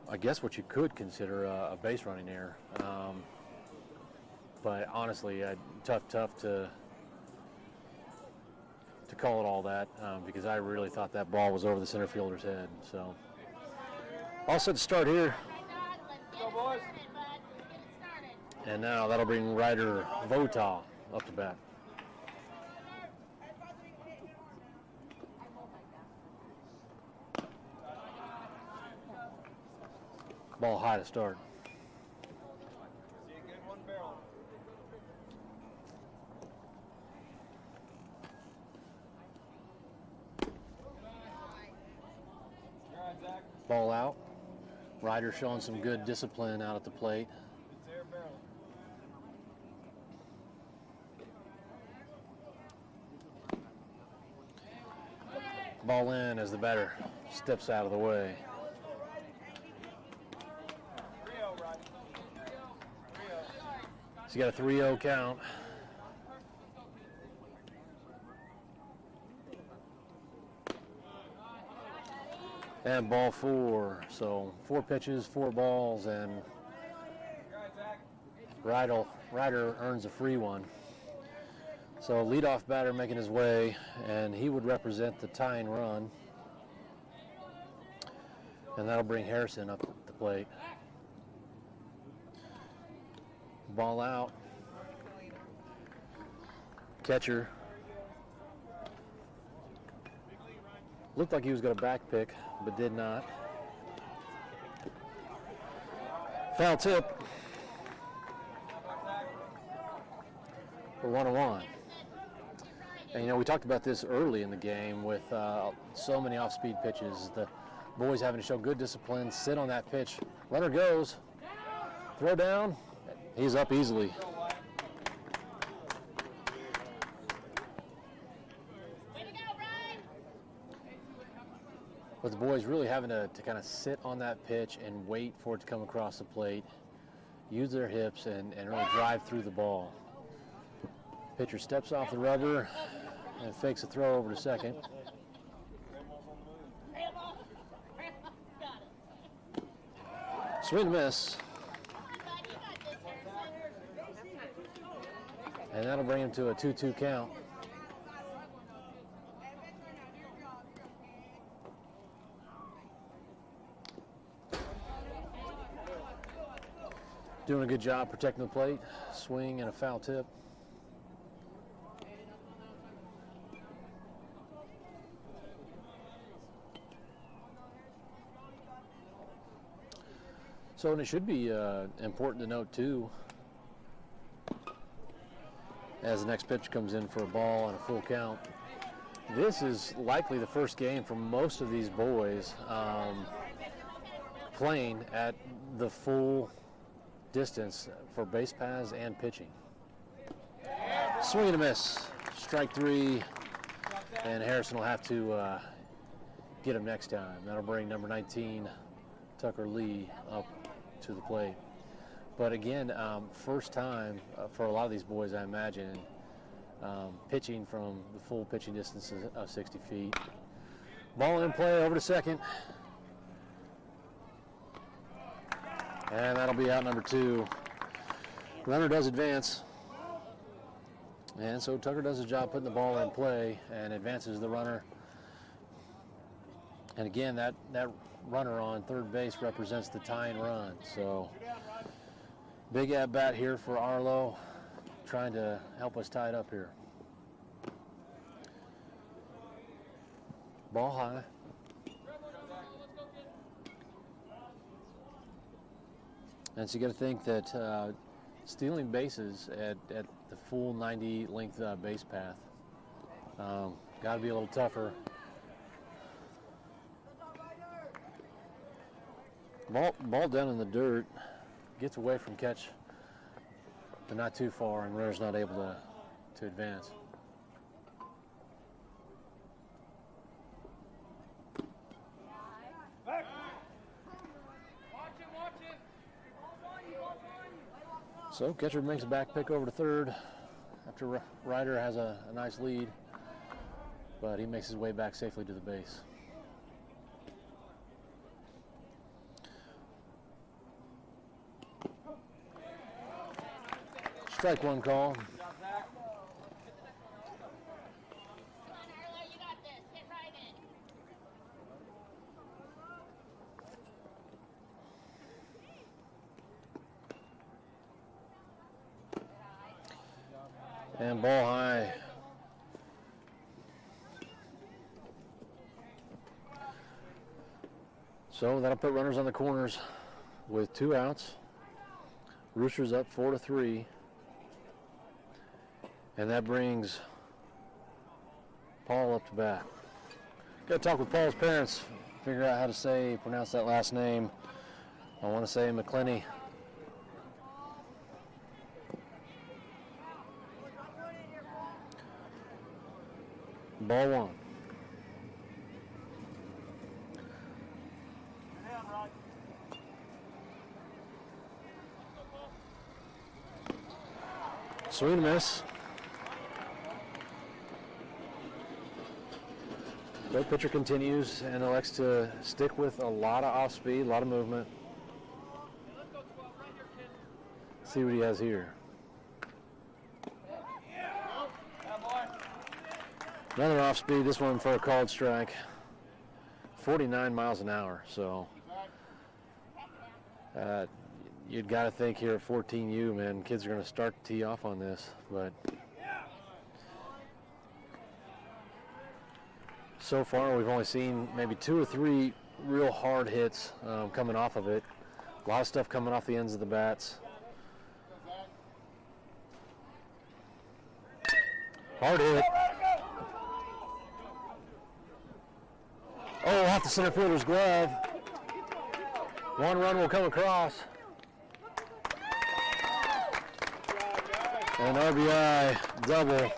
I guess what you could consider a base running error, but honestly, tough to call it all that because I really thought that ball was over the center fielder's head. So, all set to start here. Go, boys. And now that'll bring Ryder Vota up to bat. Ball high to start. See a good one barrel. All right, Zach. Ball out. Ryder showing some good discipline out at the plate. It's air barrel. Ball in as the batter steps out of the way. 3-0, Rodney. 3-0. He's got a 3-0 count. And ball 4. So 4 pitches, 4 balls, and All right, Zach. Ryder earns a free one. So leadoff batter making his way, and he would represent the tying run. And that'll bring Harrison up at the plate. Ball out. Catcher. Looked like he was going to back pick, but did not. Foul tip for 1-1. And, you know, we talked about this early in the game with so many off-speed pitches. The boys having to show good discipline, sit on that pitch. Runner goes, throw down, he's up easily. But the boys really having to kind of sit on that pitch and wait for it to come across the plate, use their hips, and really drive through the ball. Pitcher steps off the rubber and fakes a throw over to second. Swing and miss. And that'll bring him to a 2-2 count. Doing a good job protecting the plate. Swing and a foul tip. So, and it should be important to note too, as the next pitch comes in for a ball and a full count, this is likely the first game for most of these boys playing at the full distance for base paths and pitching. Swing and a miss. Strike 3, and Harrison will have to get him next time. That'll bring number 19, Tucker Lee, up to the plate. But again, first time for a lot of these boys, I imagine, pitching from the full pitching distance of 60 feet. Ball in play over to second. And that'll be out number 2. Runner does advance. And so Tucker does his job putting the ball in play and advances the runner. And again, that runner on third base represents the tying run. So big at bat here for Arlo, trying to help us tie it up here. Ball high. And so you got to think that stealing bases at the full 90 length base path, got to be a little tougher. Ball down in the dirt, gets away from catch, but not too far, and runner's not able to advance. So catcher makes a back pick over to third after Ryder has a nice lead, but he makes his way back safely to the base. Strike one call. And ball high. So that'll put runners on the corners with 2 outs. Roosters up 4-3. And that brings Paul up to bat. Got to talk with Paul's parents, figure out how to pronounce that last name. I want to say McClenny. Ball one. Swing and miss. The pitcher continues and elects to stick with a lot of off speed, a lot of movement. See what he has here. Another off speed, this one for a called strike. 49 miles an hour, so you'd got to think here at 14U, man, kids are going to start to tee off on this, but so far we've only seen maybe 2 or 3 real hard hits coming off of it. A lot of stuff coming off the ends of the bats. Hard hit. Oh, off the center fielder's glove. One run will come across. An RBI double.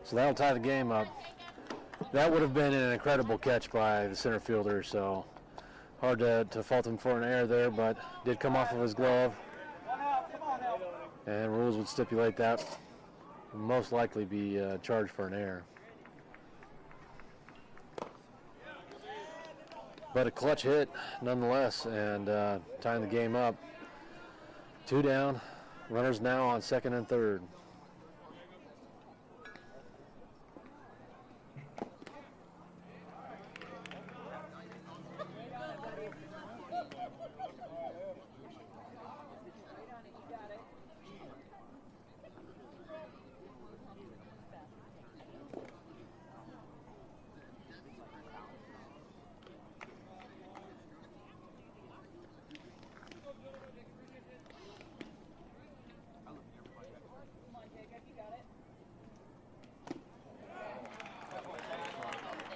So that'll tie the game up. That would have been an incredible catch by the center fielder, so hard to fault him for an error there, but did come off of his glove. And rules would stipulate that most likely be charged for an error. But a clutch hit nonetheless, and tying the game up. 2 down, runners now on second and third.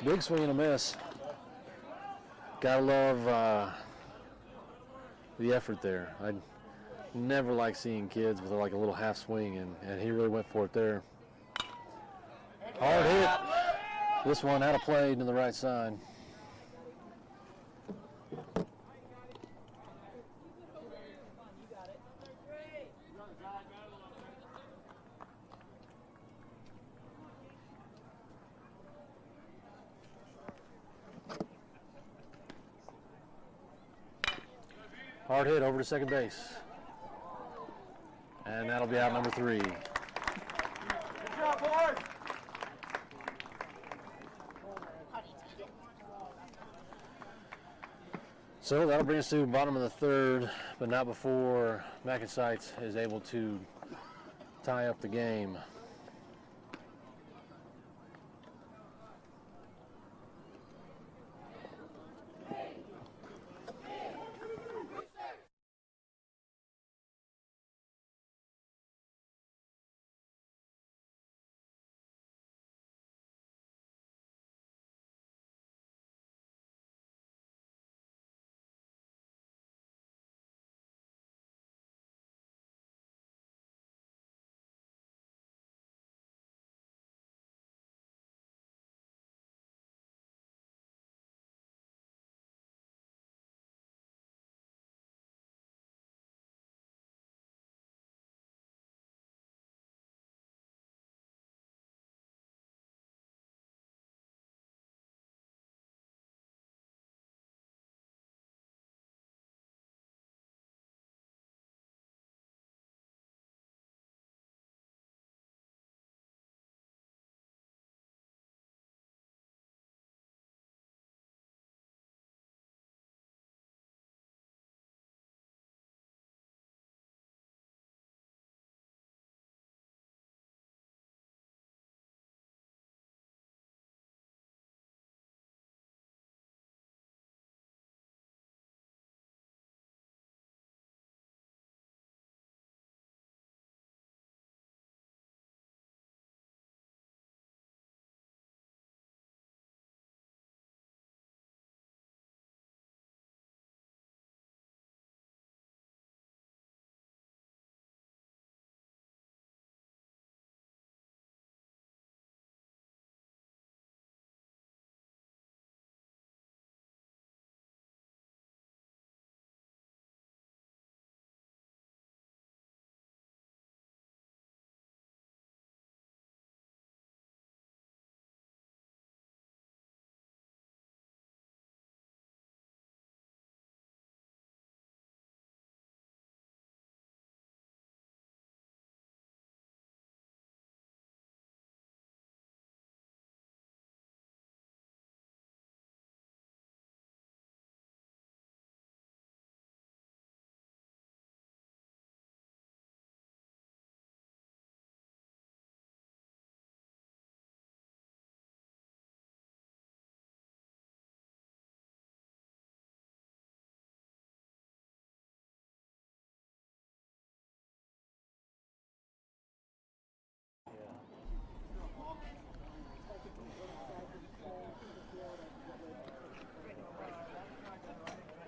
Big swing and a miss. Gotta love the effort there. I never like seeing kids with like a little half swing, and he really went for it there. Hard hit. This one out of play to the right side. Hard hit over to second base. And that'll be out number 3. Good job, boys. So that'll bring us to the bottom of the 3rd, but not before MacNSeitz is able to tie up the game.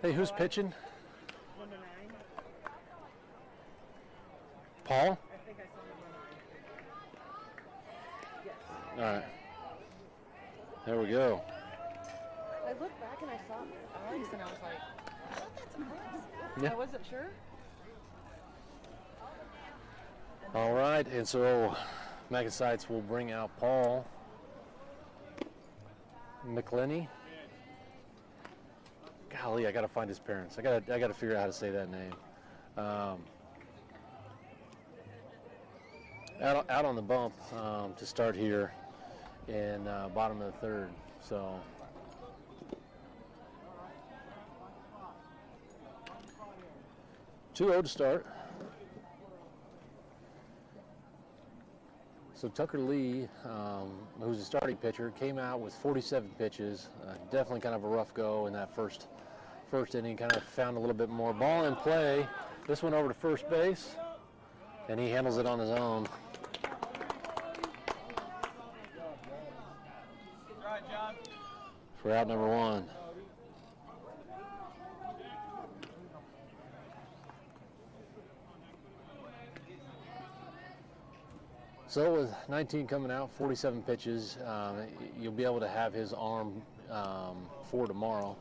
Hey, who's pitching? Number 9. Paul? I think I saw number 9. Yes. All right. There we go. I looked back and I saw Alex and I was like, I thought that's Alex. Yeah. I wasn't sure. All right, and so MacNSeitz will bring out Paul McClenny. Golly, I got to find his parents. I got to figure out how to say that name. Out on the bump to start here in bottom of the 3rd. So 2-0 to start. So Tucker Lee, who's a starting pitcher, came out with 47 pitches. Definitely kind of a rough go in that first inning. Kind of found a little bit more ball in play. This one over to first base, and he handles it on his own. For out number 1. So with 19 coming out, 47 pitches, you'll be able to have his arm for tomorrow.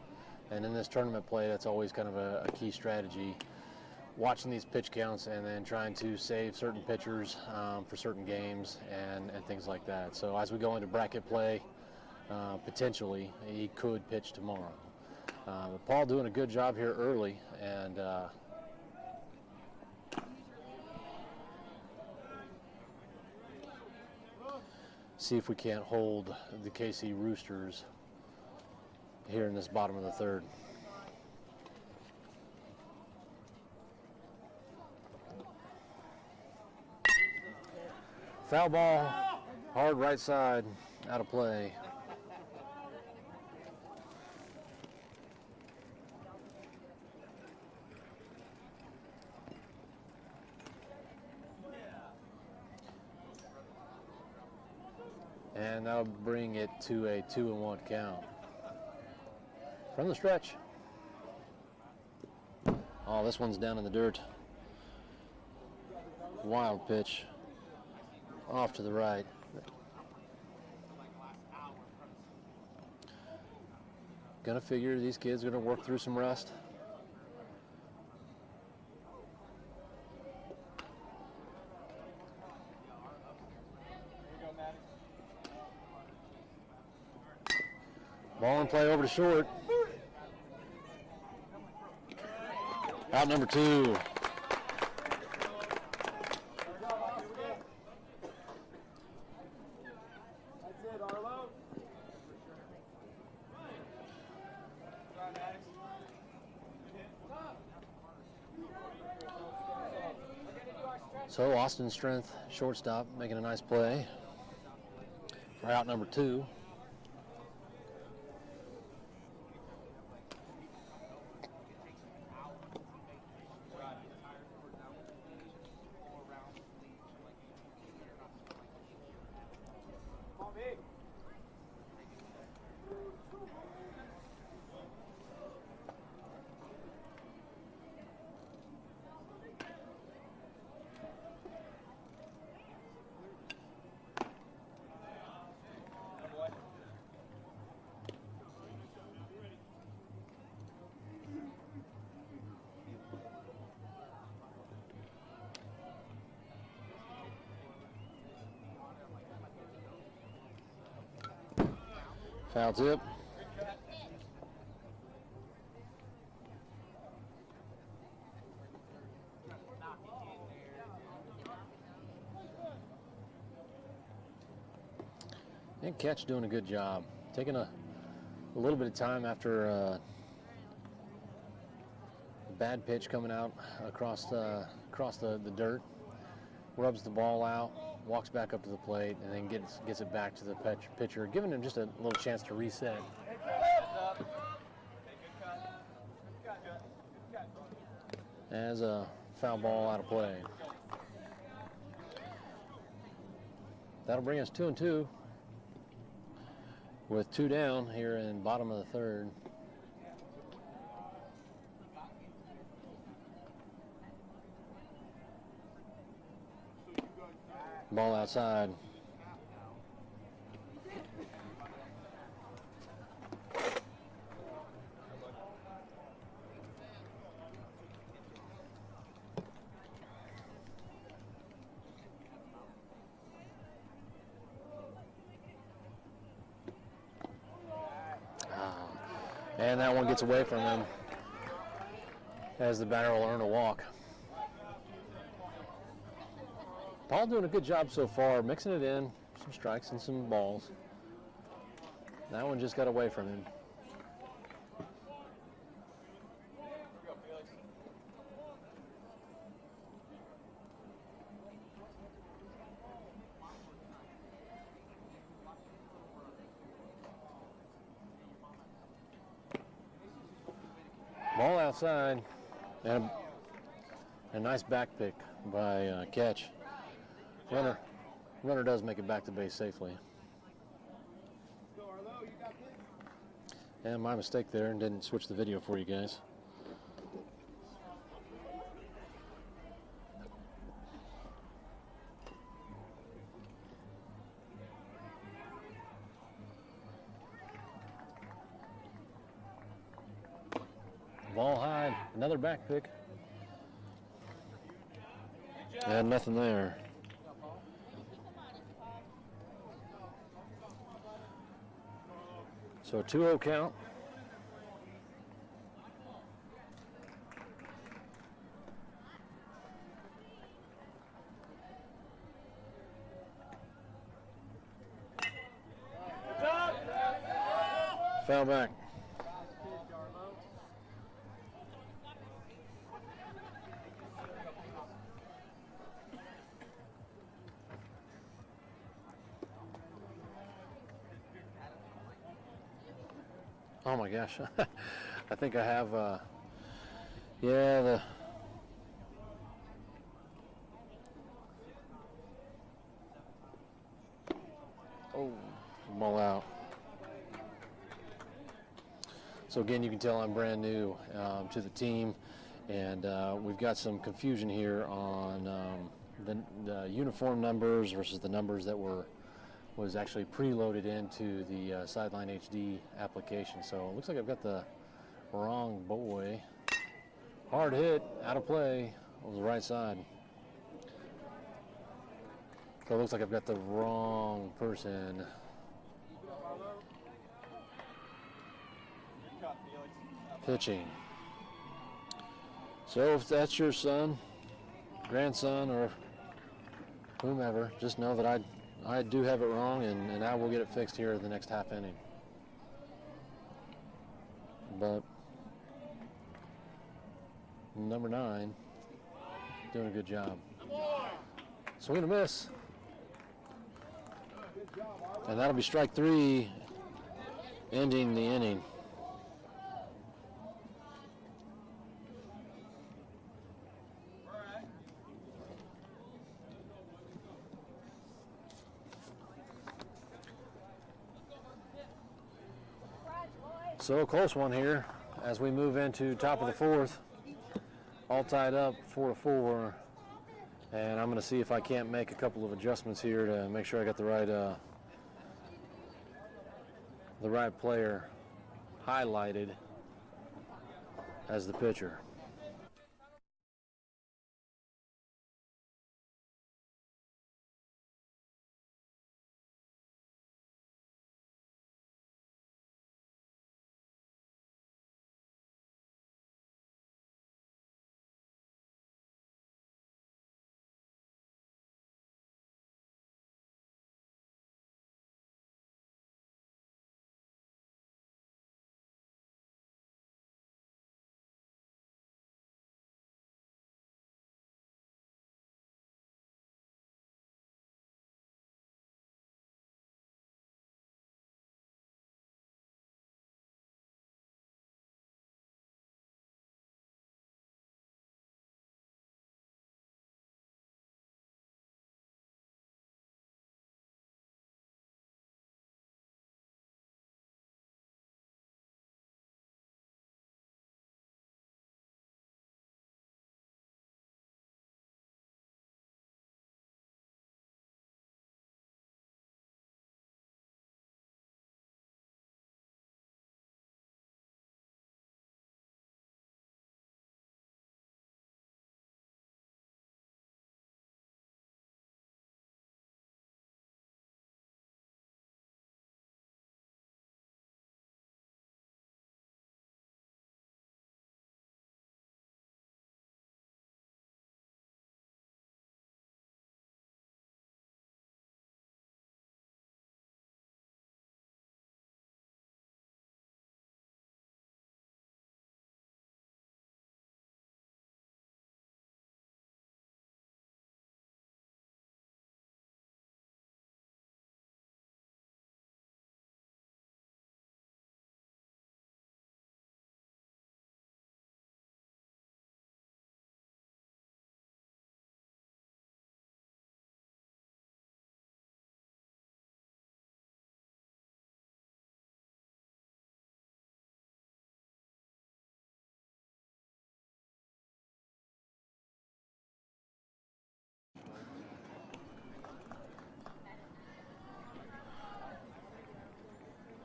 And in this tournament play, that's always kind of a key strategy. Watching these pitch counts and then trying to save certain pitchers for certain games and things like that. So as we go into bracket play, potentially he could pitch tomorrow. But Paul doing a good job here early, and see if we can't hold the KC Roosters here in this bottom of the third. Foul ball, hard right side, out of play. And that'll bring it to a 2-1 count. From the stretch. Oh, this one's down in the dirt. Wild pitch. Off to the right. Gonna figure these kids are gonna work through some rust. Ball in play over to short. Out number 2. So Austin Strength, shortstop, making a nice play for out number 2. Foul tip. And Catch doing a good job. Taking a little bit of time after a bad pitch coming out across the dirt. Rubs the ball out, walks back up to the plate, and then gets it back to the pitcher, giving him just a little chance to reset. As a foul ball out of play. That'll bring us 2-2 with 2 down here in bottom of the third. Ball outside. And that one gets away from him as the batter will earn a walk. Paul doing a good job so far, mixing it in, some strikes and some balls. That one just got away from him. Ball outside, and a nice back pick by Catch. Runner does make it back to base safely. And my mistake there, and didn't switch the video for you guys. Ball high, another back pick. And nothing there. So 2-0 count. Foul back. Oh my gosh. I think I have, yeah, oh, ball out. So again, you can tell I'm brand new to the team, and we've got some confusion here on the uniform numbers versus the numbers that was actually preloaded into the Sideline HD application. So it looks like I've got the wrong boy. Hard hit, out of play, on the right side. So it looks like I've got the wrong person. Pitching. So if that's your son, grandson, or whomever, just know that I do have it wrong, and I will get it fixed here in the next half inning. But number 9 doing a good job. Swing and a miss. And that'll be strike 3, ending the inning. So a close one here as we move into top of the 4th. All tied up 4-4. And I'm going to see if I can't make a couple of adjustments here to make sure I got the right player highlighted as the pitcher.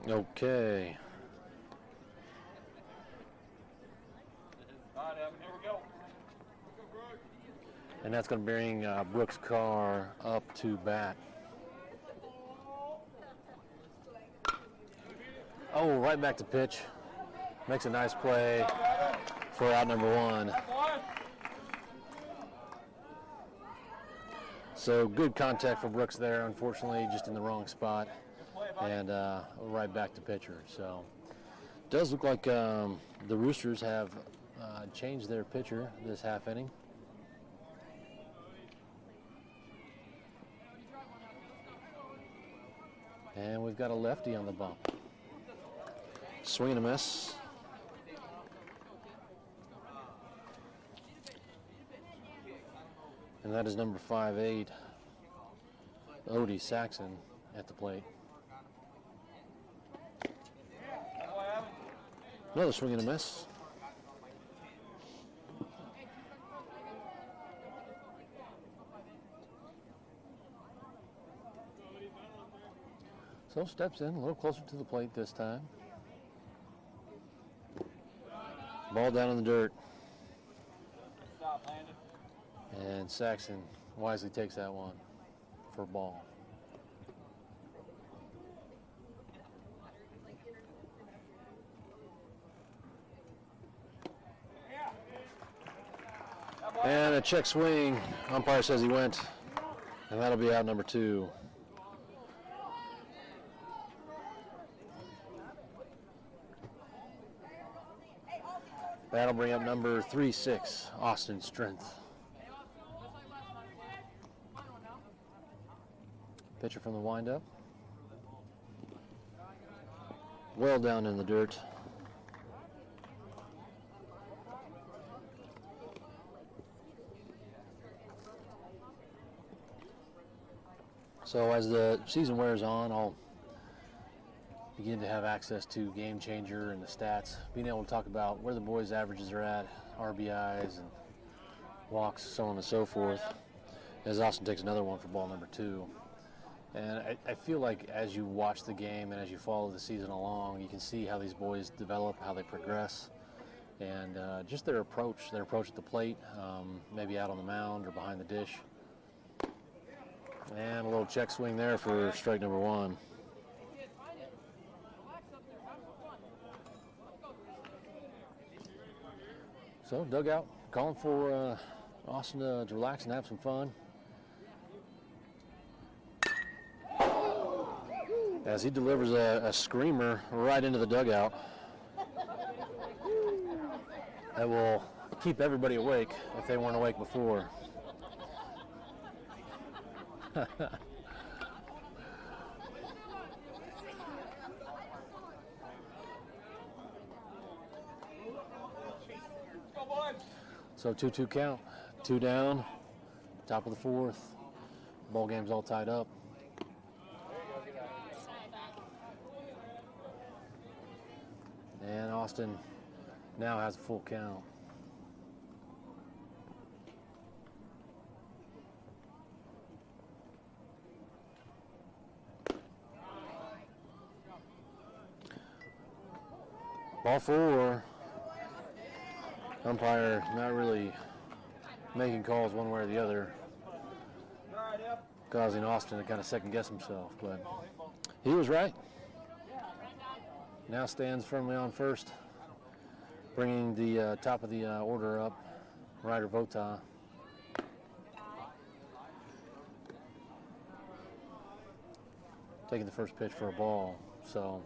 Okay. All right, Evan, here we go. And that's going to bring Brooks Carr up to bat. Oh, right back to pitch. Makes a nice play for out number 1. So good contact for Brooks there, unfortunately, just in the wrong spot. And right back to pitcher. So Does look like the Roosters have changed their pitcher this half inning. And we've got a lefty on the bump. Swing and a miss. And that is number 5'8", Odie Saxon at the plate. Another swing and a miss. So steps in a little closer to the plate this time. Ball down in the dirt. And Saxon wisely takes that one for a ball. And a check swing. Umpire says he went. And that'll be out number 2. That'll bring up number 36, Austin Strength. Pitcher from the windup. Well down in the dirt. So as the season wears on, I'll begin to have access to Game Changer and the stats, being able to talk about where the boys' averages are at, RBIs and walks, so on and so forth, as Austin takes another one for ball number 2. And I feel like as you watch the game and as you follow the season along, you can see how these boys develop, how they progress, and just their approach at the plate, maybe out on the mound or behind the dish. And a little check swing there for strike number 1. So dugout calling for Austin to relax and have some fun. As he delivers a screamer right into the dugout that will keep everybody awake if they weren't awake before. So 2-2 count, 2 down, top of the 4th. Ball game's all tied up. And Austin now has a full count. Ball 4. Umpire not really making calls one way or the other, causing Austin to kind of second guess himself, but he was right. Now stands firmly on first, bringing the top of the order up, Ryder Vota. Taking the first pitch for a ball. So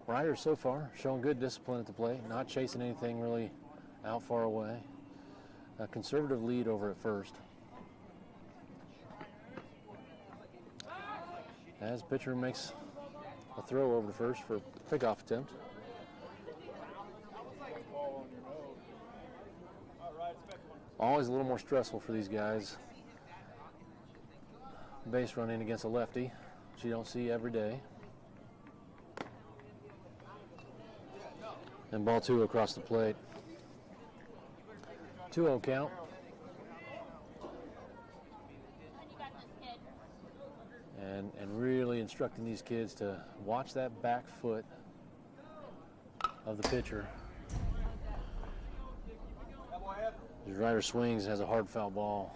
Ryder so far showing good discipline at the plate, not chasing anything really out far away. A conservative lead over at first. As pitcher makes a throw over to first for a pickoff attempt. Always a little more stressful for these guys. Base running against a lefty, which you don't see every day. And ball 2 across the plate. 2-0 count. And really instructing these kids to watch that back foot of the pitcher. As Ryder swings and has a hard foul ball.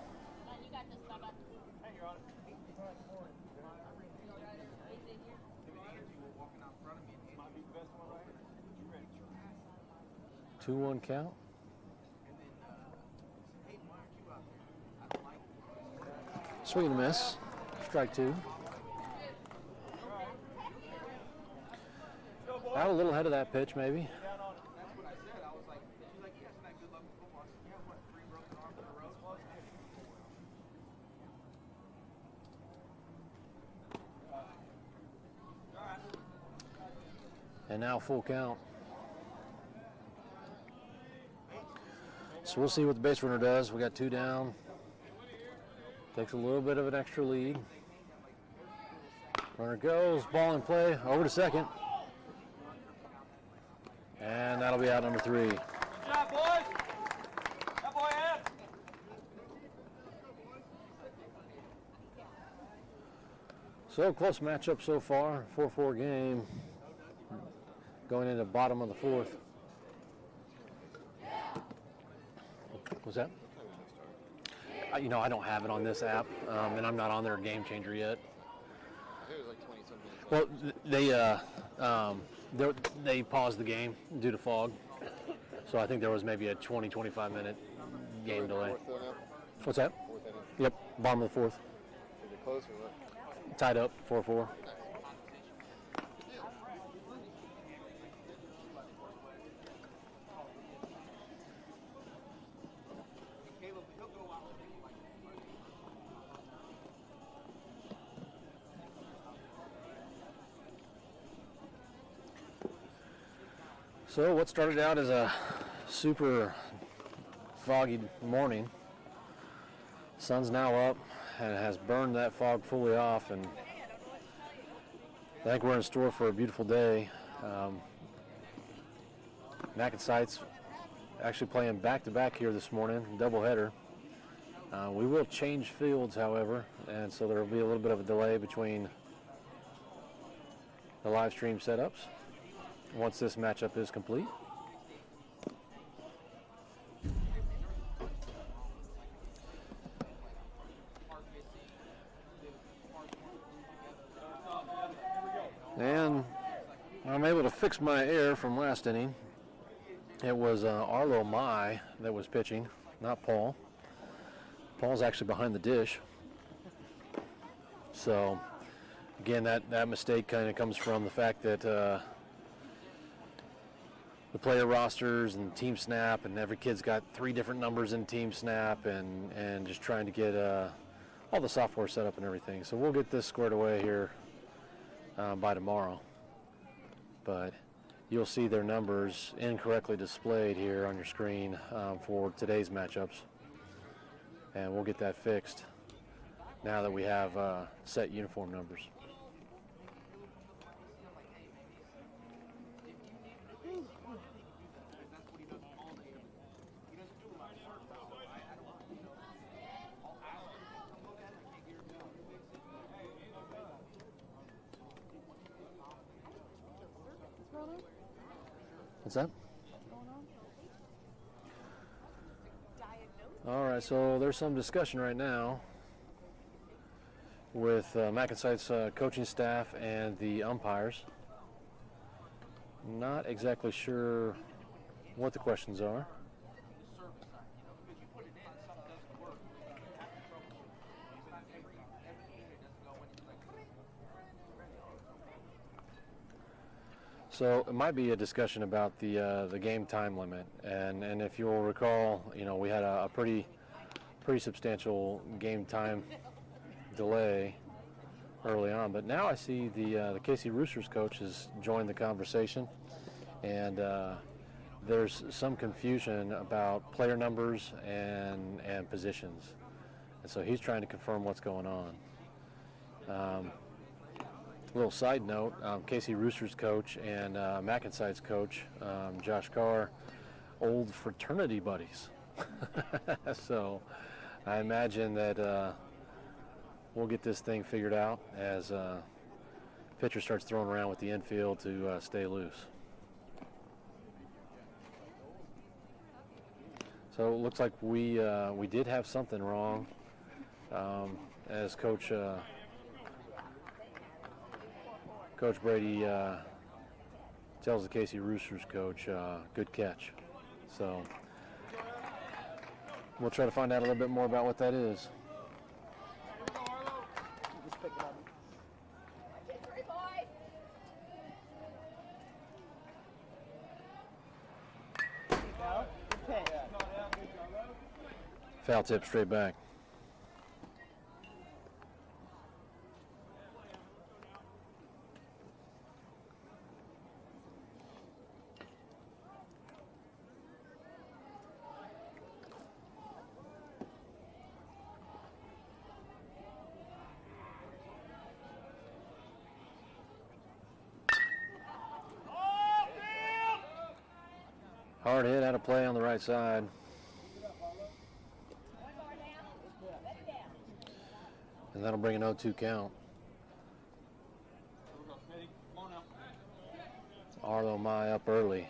2-1 count. Swing and a miss. Strike 2. Out a little ahead of that pitch, maybe. Yeah, no, that's what I said. I was like, she's like, yeah, isn't that good luck with football? I said, yeah, what, 3 broken arms in a row? And now full count. So we'll see what the base runner does. We got 2 down. Takes a little bit of an extra lead. Runner goes, ball in play, over to second. And that'll be out number 3. Good job, boys. That boy in. So close matchup so far, 4-4 game. Going into bottom of the 4th. What's that? You know, I don't have it on this app, and I'm not on their Game Changer yet. I think it was like 20-something minutes. Well, they paused the game due to fog, so I think there was maybe a 20-25 minute game delay. Fourth though now? What's that? Fourth inning. Yep, bottom of the 4th. Is it close or what? Tied up, 4-4. So what started out as a super foggy morning, sun's now up and has burned that fog fully off, and I think we're in store for a beautiful day. MacNSeitz actually playing back-to-back here this morning, doubleheader. We will change fields, however, and so there will be a little bit of a delay between the live stream setups once this matchup is complete. And I'm able to fix my error from last inning. It was Arlo Mai that was pitching, not Paul. Paul's actually behind the dish. So again, that mistake kind of comes from the fact that the player rosters and team snap, and every kid's got 3 different numbers in team snap, and just trying to get all the software set up and everything. So we'll get this squared away here by tomorrow. But you'll see their numbers incorrectly displayed here on your screen for today's matchups. And we'll get that fixed now that we have set uniform numbers. What's that? All right, so there's some discussion right now with MacNSeitz coaching staff and the umpires. Not exactly sure what the questions are. So it might be a discussion about the game time limit, and if you'll recall, you know, we had a pretty substantial game time delay early on, but now I see the KC Roosters coach has joined the conversation, and there's some confusion about player numbers and positions, and so he's trying to confirm what's going on. Little side note, KC Roosters coach and MacNSeitz coach, Josh Carr, old fraternity buddies. So I imagine that we'll get this thing figured out as pitcher starts throwing around with the infield to stay loose. So it looks like we did have something wrong as Coach Brady tells the KC Roosters coach, good catch. So we'll try to find out a little bit more about what that is. Foul tip straight back. Hard hit out of play on the right side. And that'll bring an 0-2 count. Arlo Mai up early.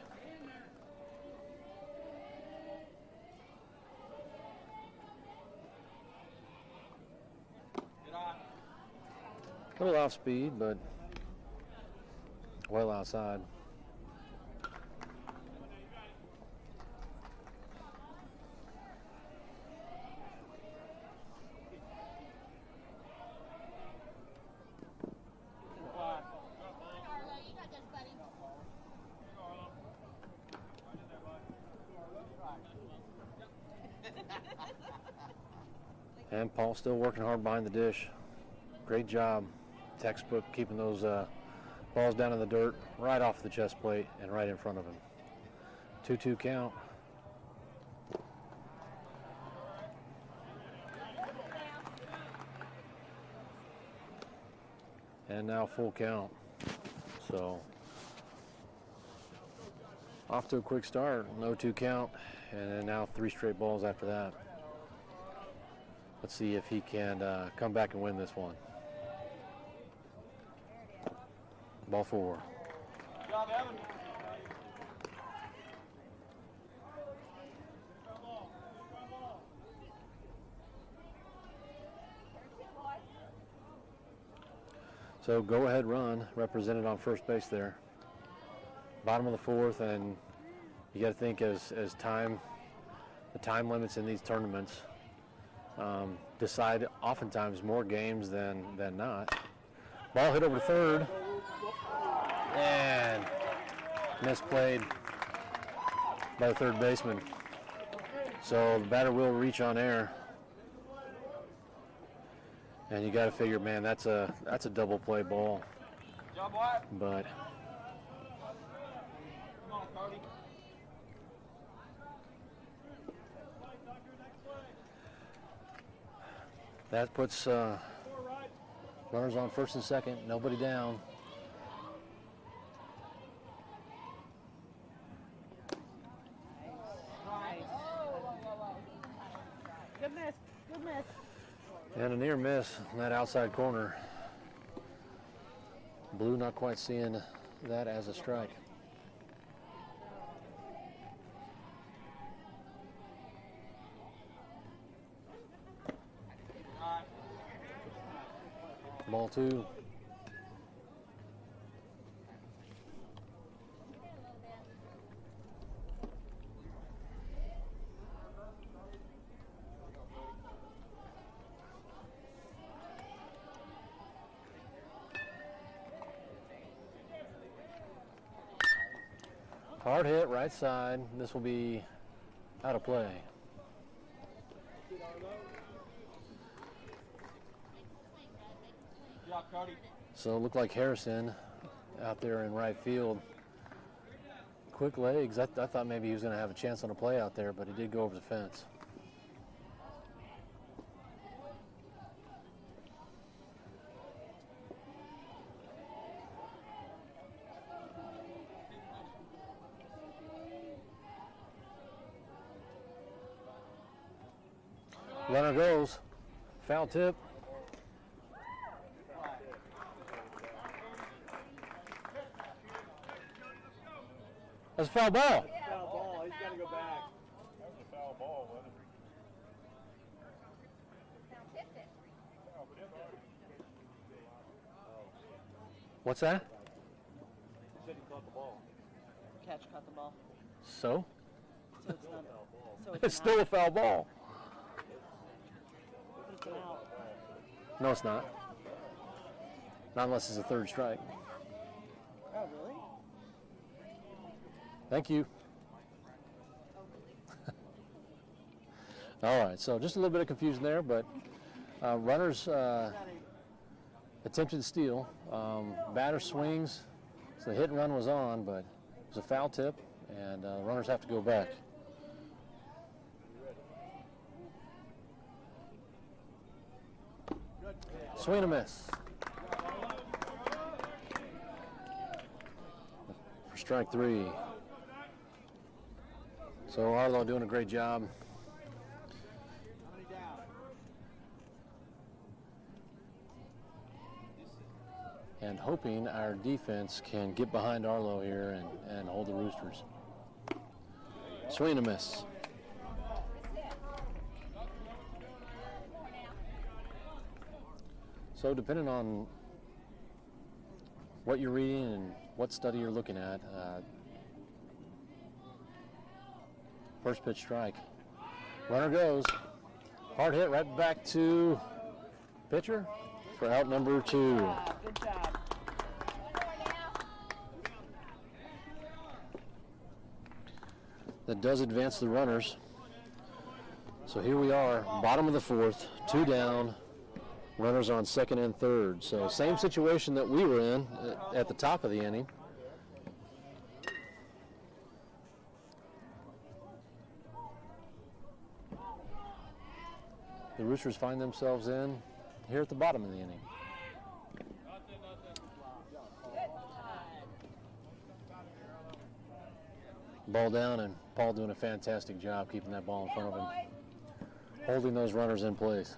A little off speed, but well outside. And Paul still working hard behind the dish. Great job. Textbook keeping those balls down in the dirt right off the chest plate and right in front of him. 2-2 count. And now full count. So off to a quick start. 0-2 count. And then now 3 straight balls after that. Let's see if he can come back and win this one. Ball 4. Good job, Evan. So go ahead run represented on first base there. Bottom of the 4th, and you got to think as the time limits in these tournaments decide oftentimes more games than not. Ball hit over to third and misplayed by the third baseman. So the batter will reach on air. And you got to figure, man, that's a double play ball. Good job, Wyatt. But Come on, Cody. that puts runners on first and second, nobody down. Good miss. Good miss. And a near miss on that outside corner. Blue not quite seeing that as a strike. Ball 2. Hard hit, right side. This will be out of play. Good job, Cody. So it looked like Harrison out there in right field. Quick legs. I thought maybe he was going to have a chance on a play out there, but he did go over the fence. Runner goes. Foul tip. That's a foul ball. Foul ball. He's got to go back. That was a foul ball, wasn't it? What's that? He said he caught the ball. Catch caught the ball. So? So it's not. So It's still a foul ball. It's an out. No, it's not. Not unless it's a third strike. Oh, really? Thank you. All right, so just a little bit of confusion there, but runners attempted to steal. Batter swings, so the hit and run was on, but it was a foul tip, and runners have to go back. Swing and a miss. For strike 3. So Arlo doing a great job. And hoping our defense can get behind Arlo here and hold the Roosters. Swing and a miss. So depending on what you're reading and what study you're looking at, first pitch strike. Runner goes. Hard hit right back to pitcher for out number 2. Good job. That does advance the runners. So here we are, bottom of the 4th, 2 down, runners on 2nd and 3rd. So same situation that we were in at the top of the inning. The Roosters find themselves in here at the bottom of the inning. Ball down, and Paul doing a fantastic job keeping that ball in front of him, holding those runners in place.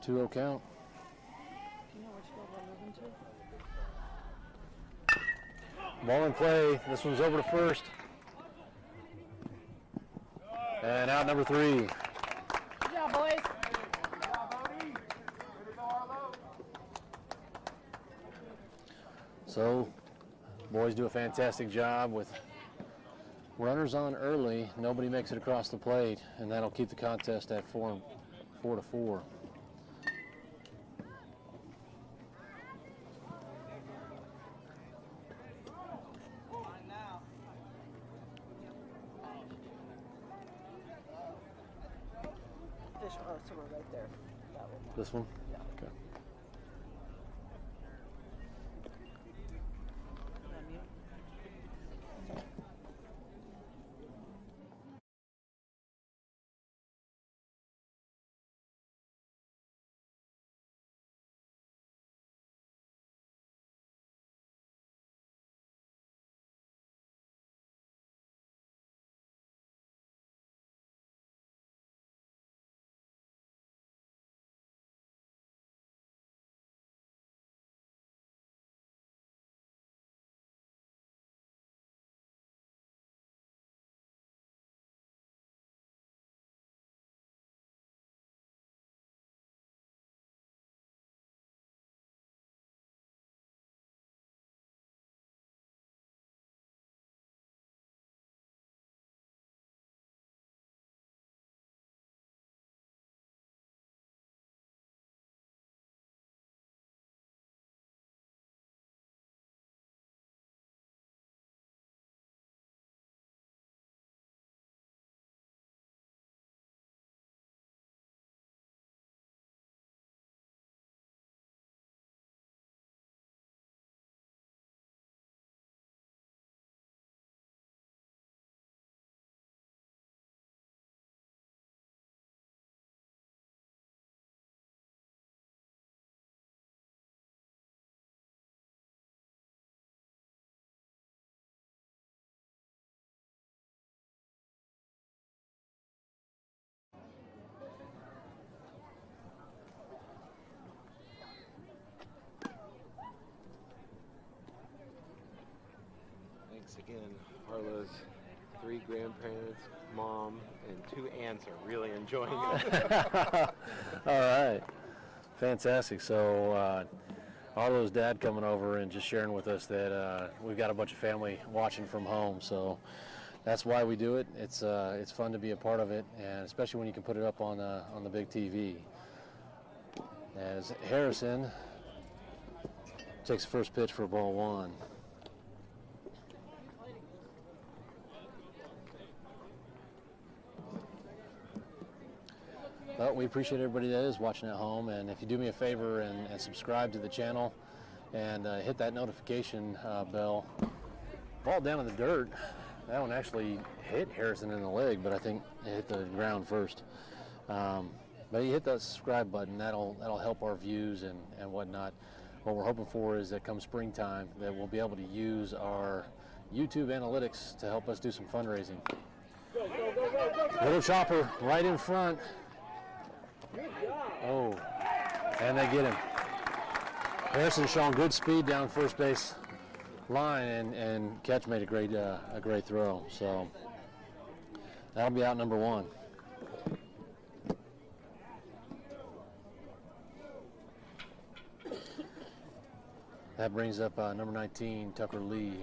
Two 2-0 count. Do you know which field we're moving to? Ball in play. This one's over to first. And out number 3. Good job, boys. So, boys do a fantastic job with runners on early. Nobody makes it across the plate, and that'll keep the contest at 4-4. Oh, so we're right there. That one. This one? Yeah. Okay. Thanks again, Harlow's 3 grandparents, mom, and 2 aunts are really enjoying it. All right. Fantastic. So Arlo's dad coming over and just sharing with us that we've got a bunch of family watching from home. So that's why we do it. It's fun to be a part of it, and especially when you can put it up on the big TV. As Harrison takes the first pitch for ball 1. Well, we appreciate everybody that is watching at home, and if you do me a favor and subscribe to the channel and hit that notification bell. Ball down in the dirt. That one actually hit Harrison in the leg, but I think it hit the ground first. But you hit that subscribe button, that'll help our views and whatnot. What we're hoping for is that come springtime that we'll be able to use our YouTube analytics to help us do some fundraising. Little chopper right in front. Oh, and they get him. Harrison showing good speed down first base line, and catch made a great throw. So that'll be out number 1. That brings up number 19, Tucker Lee.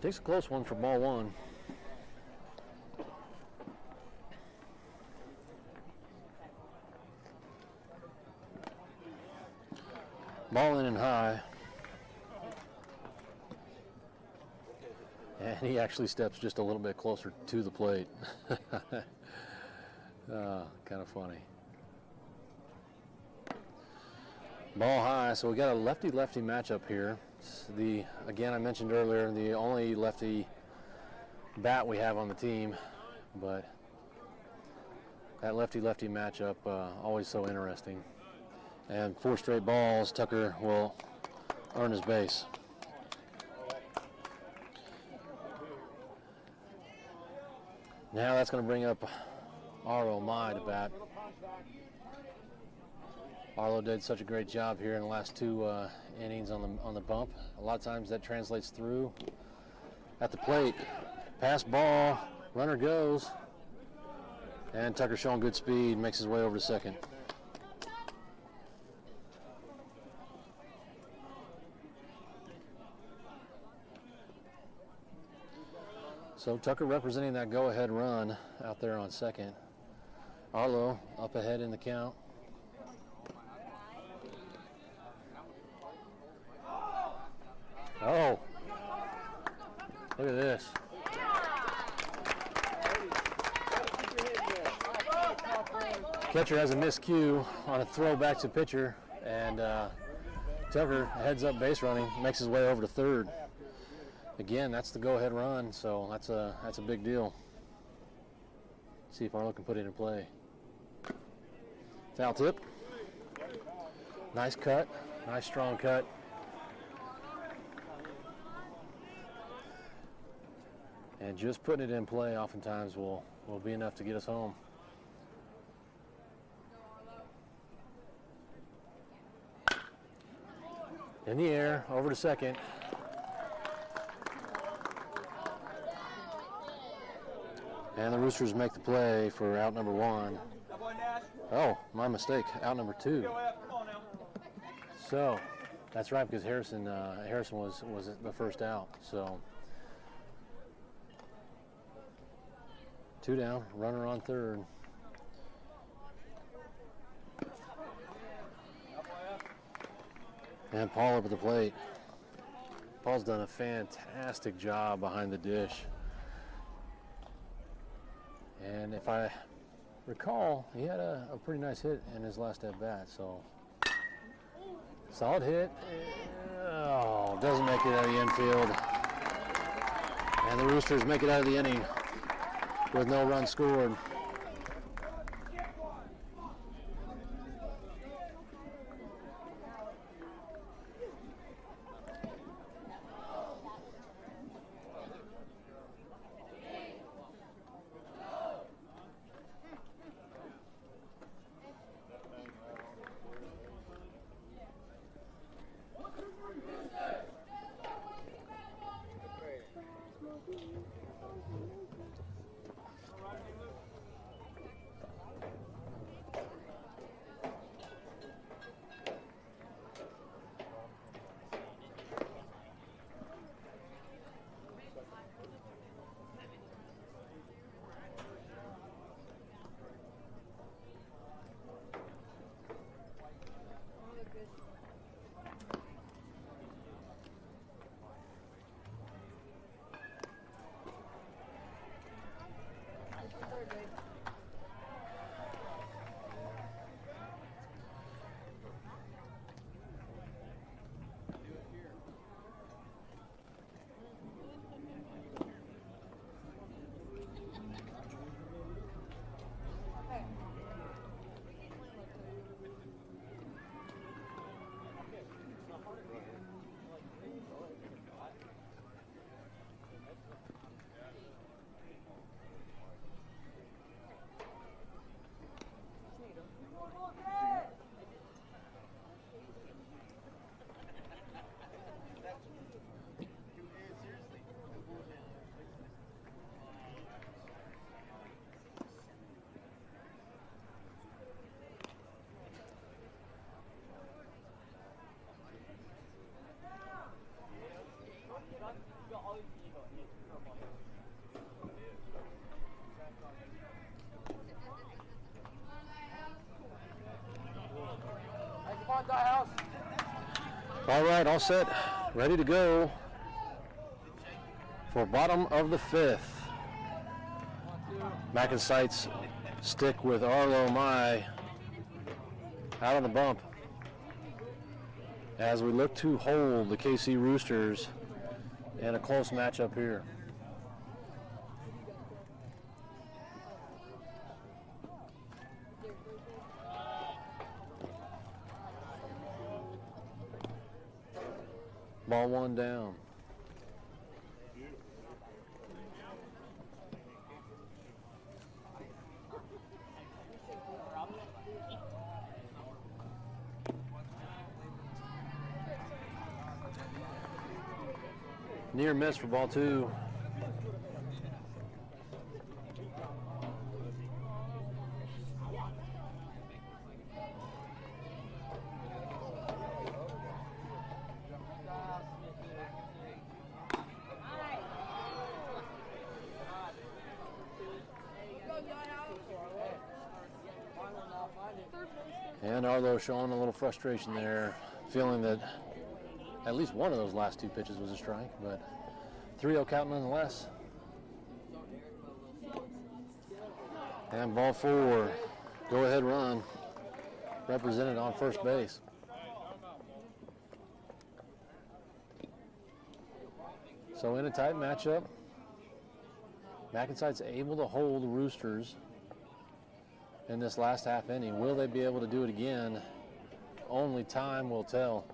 Takes a close one for ball 1. Ball in and high. And he actually steps just a little bit closer to the plate. Kind of funny. Ball high, so we got a lefty-lefty matchup here. Again, I mentioned earlier, the only lefty bat we have on the team, but that lefty-lefty matchup, always so interesting. And 4 straight balls, Tucker will earn his base. Now that's going to bring up Arlo Mai to bat. Arlo did such a great job here in the last 2 innings on the bump. A lot of times that translates through at the plate. Pass ball, runner goes, and Tucker showing good speed, makes his way over to second. So Tucker representing that go-ahead run out there on second. Arlo up ahead in the count. Oh, look at this. Catcher has a miscue on a throw back to pitcher, and Tucker heads up base running, makes his way over to third. Again, that's the go-ahead run, so that's a big deal. See if Arlo can put it in play. Foul tip. Nice cut, nice strong cut. And just putting it in play oftentimes will be enough to get us home. In the air, over to second. And the Roosters make the play for out number 1. Oh, my mistake, out number 2. So, that's right, because Harrison was the first out. So 2 down, runner on third. And Paul up at the plate. Paul's done a fantastic job behind the dish. And if I recall, he had a pretty nice hit in his last at bat. So solid hit. Oh, doesn't make it out of the infield. And the Roosters make it out of the inning with no run scored. All right, all set, ready to go for bottom of the fifth. MacNSeitz stick with Arlo Mai out on the bump as we look to hold the KC Roosters in a close matchup here. Ball one down. Near miss for ball two. And Arlo showing a little frustration there, feeling that at least one of those last two pitches was a strike, but 3-0 count nonetheless. And ball four, go ahead run, represented on first base. So in a tight matchup, MacNSeitz able to hold the Roosters in this last half inning. Will they be able to do it again? Only time will tell.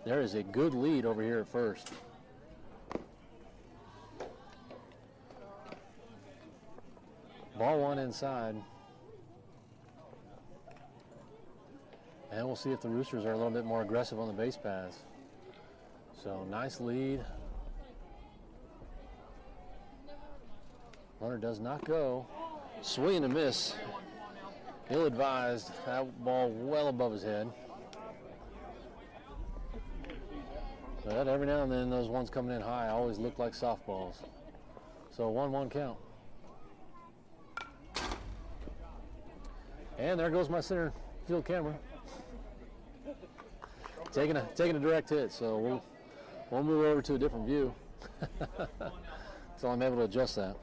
There is a good lead over here at first. Ball one inside. And we'll see if the Roosters are a little bit more aggressive on the base paths. So nice lead. Runner does not go. Swing and a miss. Ill-advised. That ball well above his head. But every now and then those ones coming in high always look like softballs. So 1-1 count. And there goes my center field camera. Taking a direct hit, so we'll move over to a different view. So I'm able to adjust that.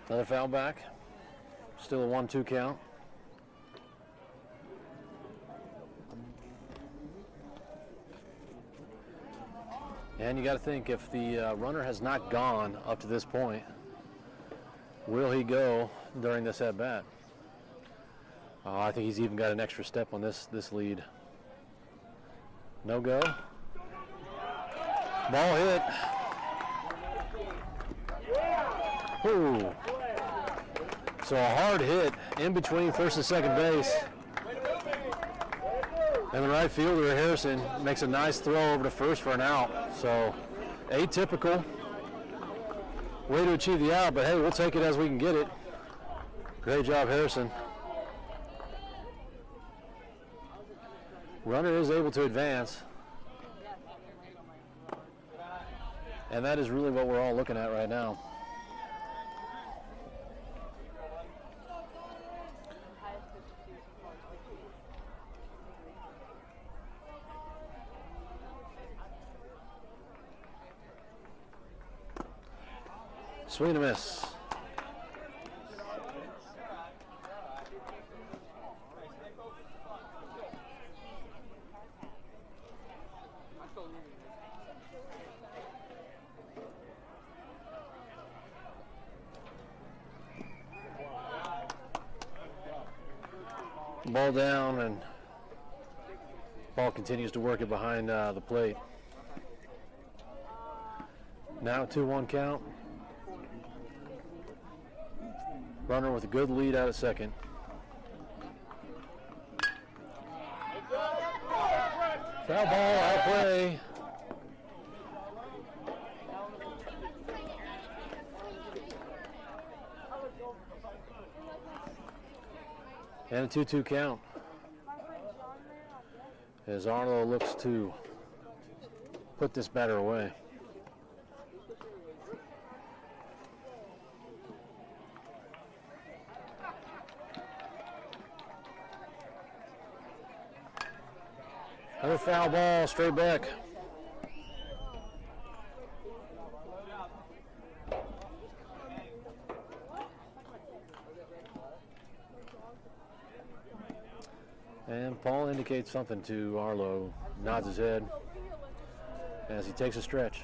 Another foul back. Still a 1-2 count. And you got to think, if the runner has not gone up to this point, will he go during this at bat? I think he's even got an extra step on this lead. No go. Ball hit. Ooh. So a hard hit in between first and second base. And the right fielder, Harrison, makes a nice throw over to first for an out. So atypical way to achieve the out, but hey, we'll take it as we can get it. Great job, Harrison. Runner is able to advance. And that is really what we're all looking at right now. Swing and a miss. Ball down, and ball continues to work it behind the plate. Now 2-1 count. Runner with a good lead out of second. Foul ball, out of play. And a 2-2 count as Arlo looks to put this batter away. Another foul ball, straight back. And Paul indicates something to Arlo, nods his head as he takes a stretch.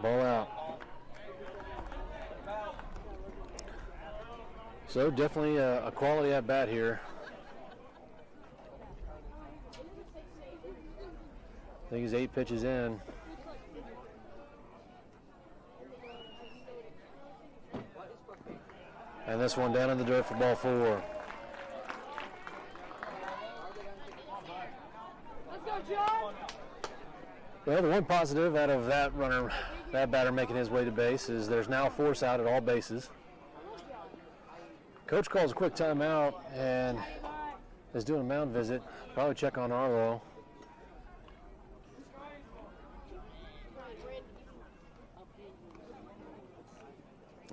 Ball out. So definitely a quality at bat here. I think he's 8 pitches in. And this one down in the dirt for ball 4. Let's go, John. Well, the one positive out of that runner, that batter making his way to base, is there's now 4 out at all bases. Coach calls a quick timeout and is doing a mound visit. Probably check on Arlo.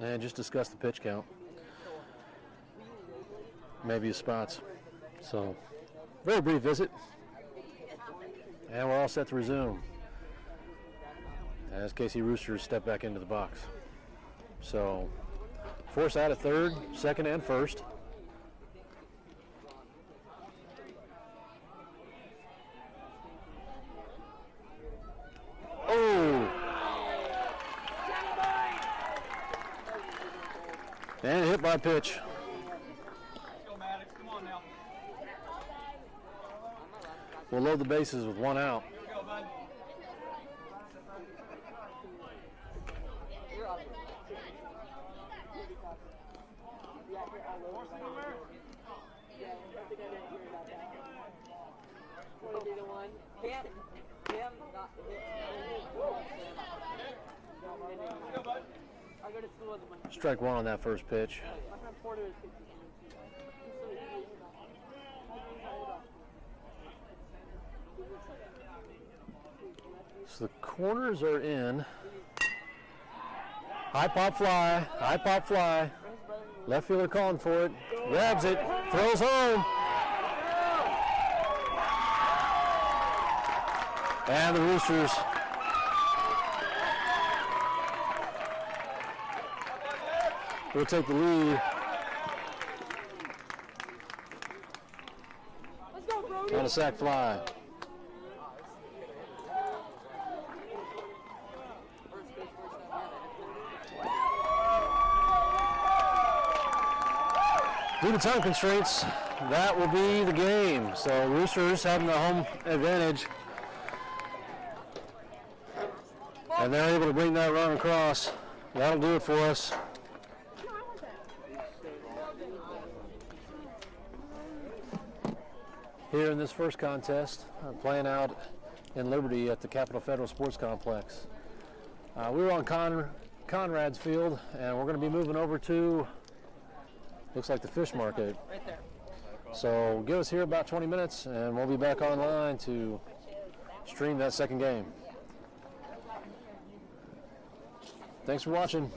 And just discuss the pitch count. Maybe his spots. So, very brief visit. And we're all set to resume as KC Roosters step back into the box. So, 4 out at third, second, and first. Oh! And hit by pitch. We'll load the bases with 1 out. Strike 1 on that first pitch. So the corners are in. High pop fly, high pop fly. Left fielder calling for it. Grabs it, throws home. And the Roosters will take the lead. On a sac fly. Due to time constraints, that will be the game. So Roosters having the home advantage. And they're able to bring that run across. That'll do it for us. Here in this first contest, playing out in Liberty at the Capital Federal Sports Complex. We were on Conrad's field, and we're going to be moving over to, looks like the fish market. Right there. So give us here about 20 minutes, and we'll be back online to stream that second game. Thanks for watching.